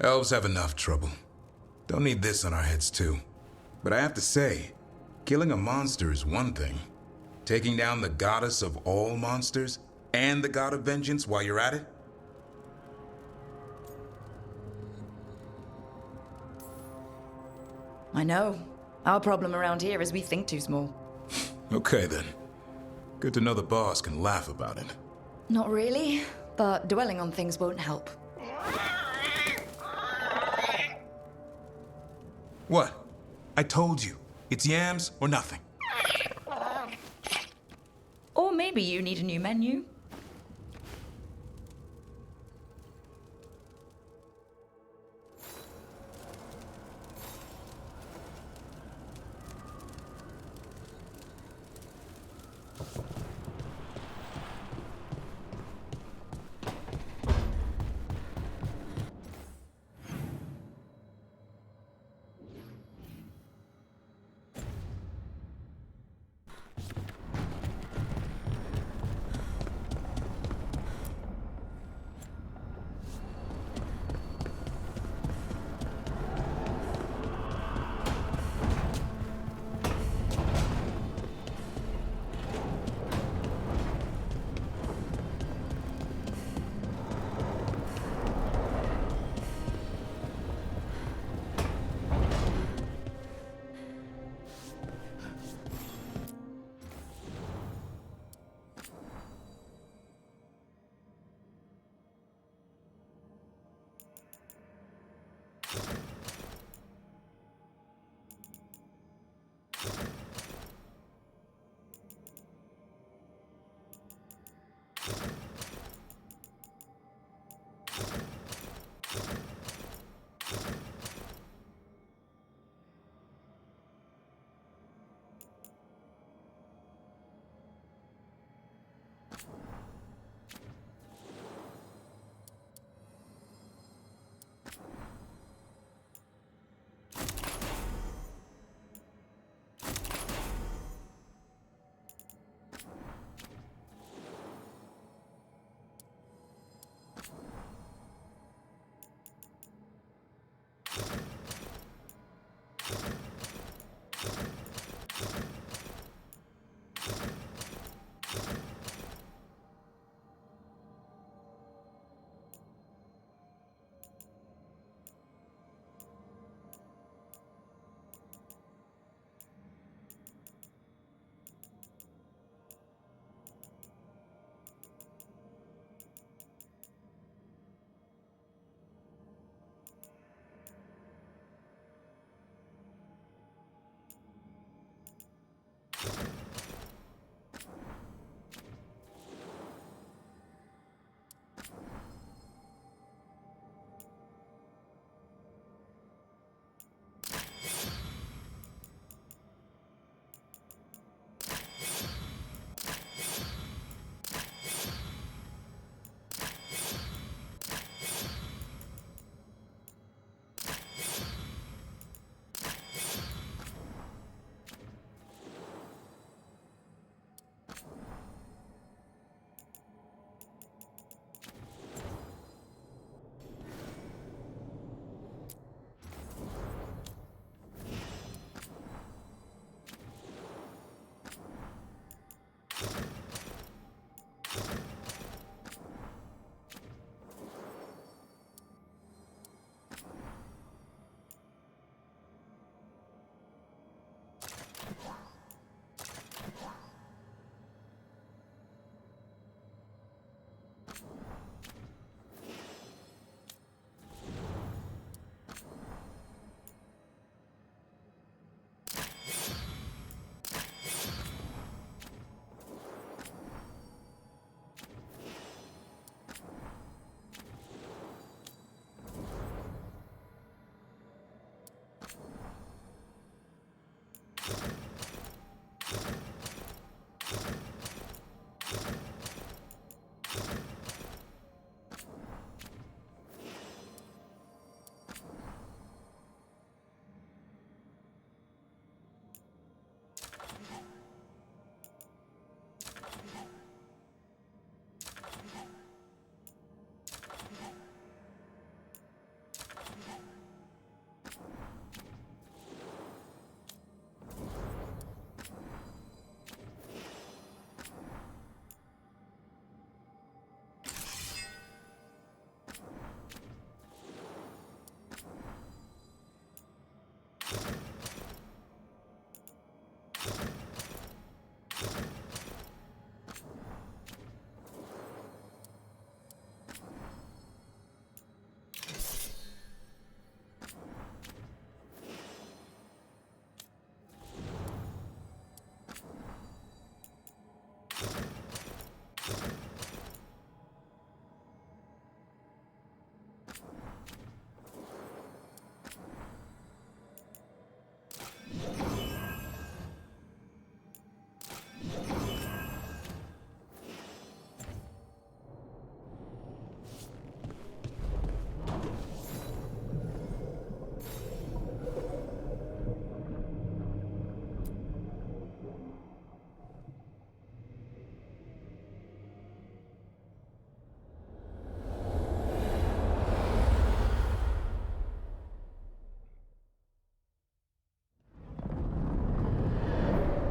Elves have enough trouble. Don't need this on our heads too. But I have to say, killing a monster is one thing. Taking down the goddess of all monsters and the god of vengeance while you're at it? I know. Our problem around here is we think too small. Okay then. Good to know the boss can laugh about it. Not really, but dwelling on things won't help. What? I told you. It's yams or nothing. Or maybe you need a new menu.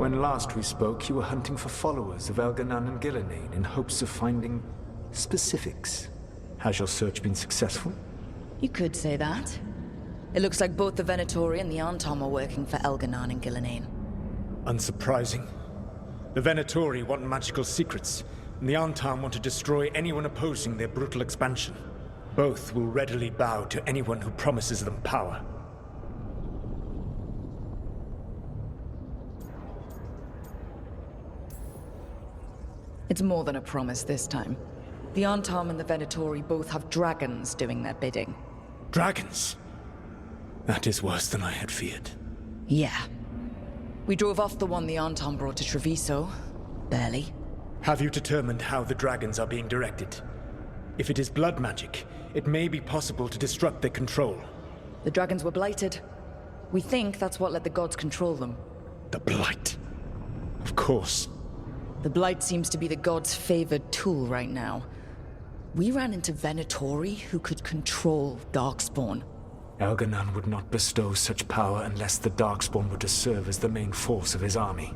When last we spoke, you were hunting for followers of Elganan and Gillenane in hopes of finding specifics. Has your search been successful? You could say that. It looks like both the Venatori and the Arntom are working for Elganan and Gillenane. Unsurprising. The Venatori want magical secrets, and the Arntom want to destroy anyone opposing their brutal expansion. Both will readily bow to anyone who promises them power. It's more than a promise this time. The Arntom and the Venatori both have dragons doing their bidding. Dragons? That is worse than I had feared. Yeah. We drove off the one the Arntom brought to Treviso. Barely. Have you determined how the dragons are being directed? If it is blood magic, it may be possible to disrupt their control. The dragons were blighted. We think that's what let the gods control them. The Blight. Of course. The Blight seems to be the gods' favored tool right now. We ran into Venatori who could control Darkspawn. Elganan would not bestow such power unless the Darkspawn were to serve as the main force of his army.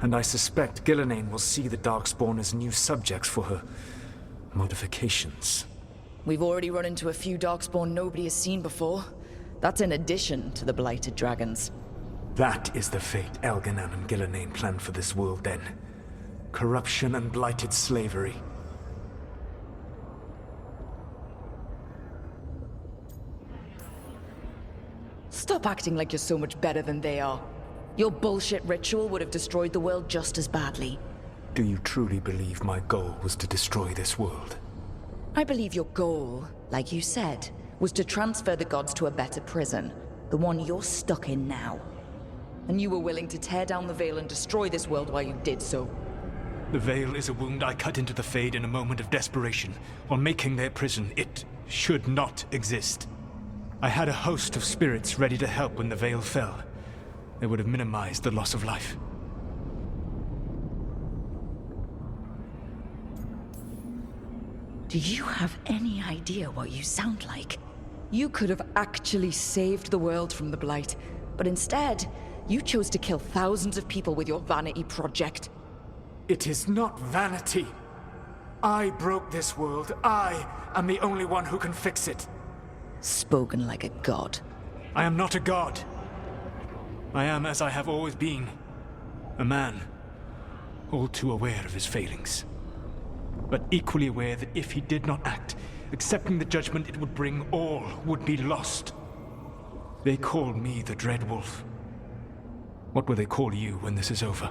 And I suspect Gillenane will see the Darkspawn as new subjects for her modifications. We've already run into a few Darkspawn nobody has seen before. That's in addition to the blighted dragons. That is the fate Elganan and Gillenane planned for this world then. Corruption and blighted slavery. Stop acting like you're so much better than they are. Your bullshit ritual would have destroyed the world just as badly. Do you truly believe my goal was to destroy this world? I believe your goal, like you said, was to transfer the gods to a better prison. The one you're stuck in now. And you were willing to tear down the Veil and destroy this world while you did so. The Veil is a wound I cut into the Fade in a moment of desperation, while making their prison. It should not exist. I had a host of spirits ready to help when the Veil fell. They would have minimized the loss of life. Do you have any idea what you sound like? You could have actually saved the world from the Blight, but instead, you chose to kill thousands of people with your vanity project. It is not vanity. I broke this world. I am the only one who can fix it. Spoken like a god. I am not a god. I am as I have always been. A man. All too aware of his failings. But equally aware that if he did not act, accepting the judgment it would bring, all would be lost. They call me the Dread Wolf. What will they call you when this is over?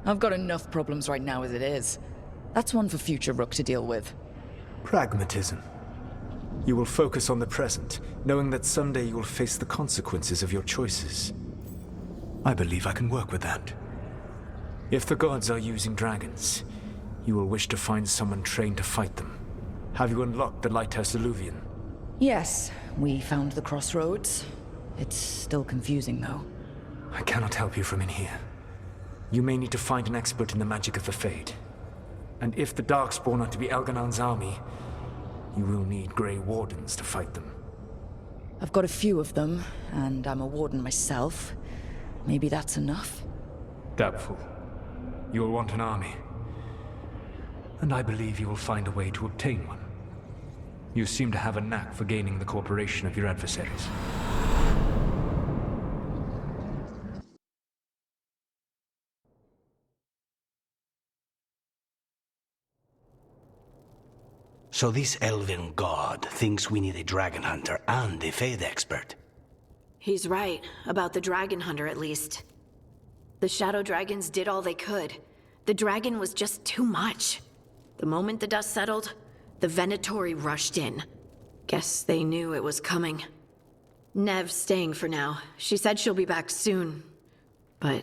I've got enough problems right now as it is. That's one for future Rook to deal with. Pragmatism. You will focus on the present, knowing that someday you will face the consequences of your choices. I believe I can work with that. If the gods are using dragons, you will wish to find someone trained to fight them. Have you unlocked the Lighthouse Illuvian? Yes, we found the crossroads. It's still confusing, though. I cannot help you from in here. You may need to find an expert in the magic of the Fade. And if the Darkspawn are to be Elganan's army, you will need Grey Wardens to fight them. I've got a few of them, and I'm a warden myself. Maybe that's enough? Doubtful. You will want an army. And I believe you will find a way to obtain one. You seem to have a knack for gaining the cooperation of your adversaries. So this elven god thinks we need a dragon hunter and a Fade expert. He's right, about the dragon hunter at least. The shadow dragons did all they could. The dragon was just too much. The moment the dust settled, the Venatori rushed in. Guess they knew it was coming. Nev's staying for now. She said she'll be back soon. But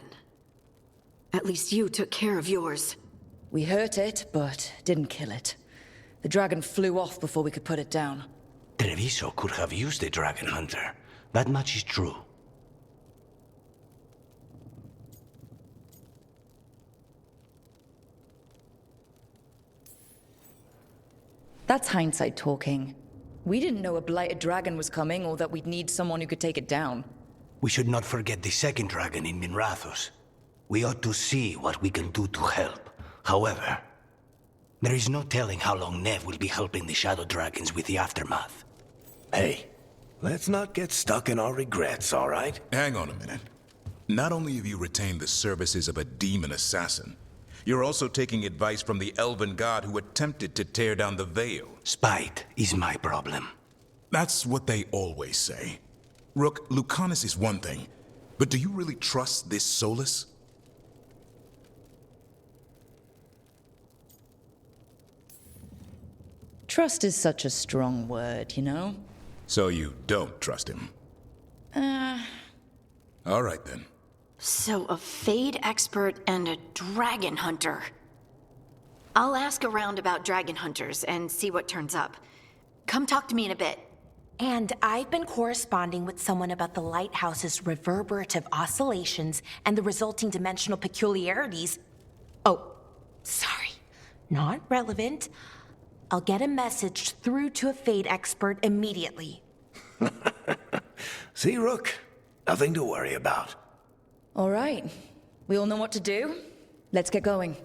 at least you took care of yours. We hurt it, but didn't kill it. The dragon flew off before we could put it down. Treviso could have used a dragon hunter. That much is true. That's hindsight talking. We didn't know a blighted dragon was coming or that we'd need someone who could take it down. We should not forget the second dragon in Minrathos. We ought to see what we can do to help. However, there is no telling how long Nev will be helping the Shadow Dragons with the aftermath. Hey, let's not get stuck in our regrets, all right? Hang on a minute. Not only have you retained the services of a demon assassin, you're also taking advice from the elven god who attempted to tear down the veil. Spite is my problem. That's what they always say. Rook, Lucanus is one thing, but do you really trust this Solus? Trust is such a strong word, you know? So you don't trust him? All right then. So a Fade expert and a dragon hunter. I'll ask around about dragon hunters and see what turns up. Come talk to me in a bit. And I've been corresponding with someone about the lighthouse's reverberative oscillations and the resulting dimensional peculiarities. Oh, sorry. Not relevant. I'll get a message through to a Fade expert immediately. See, Rook? Nothing to worry about. All right. We all know what to do. Let's get going.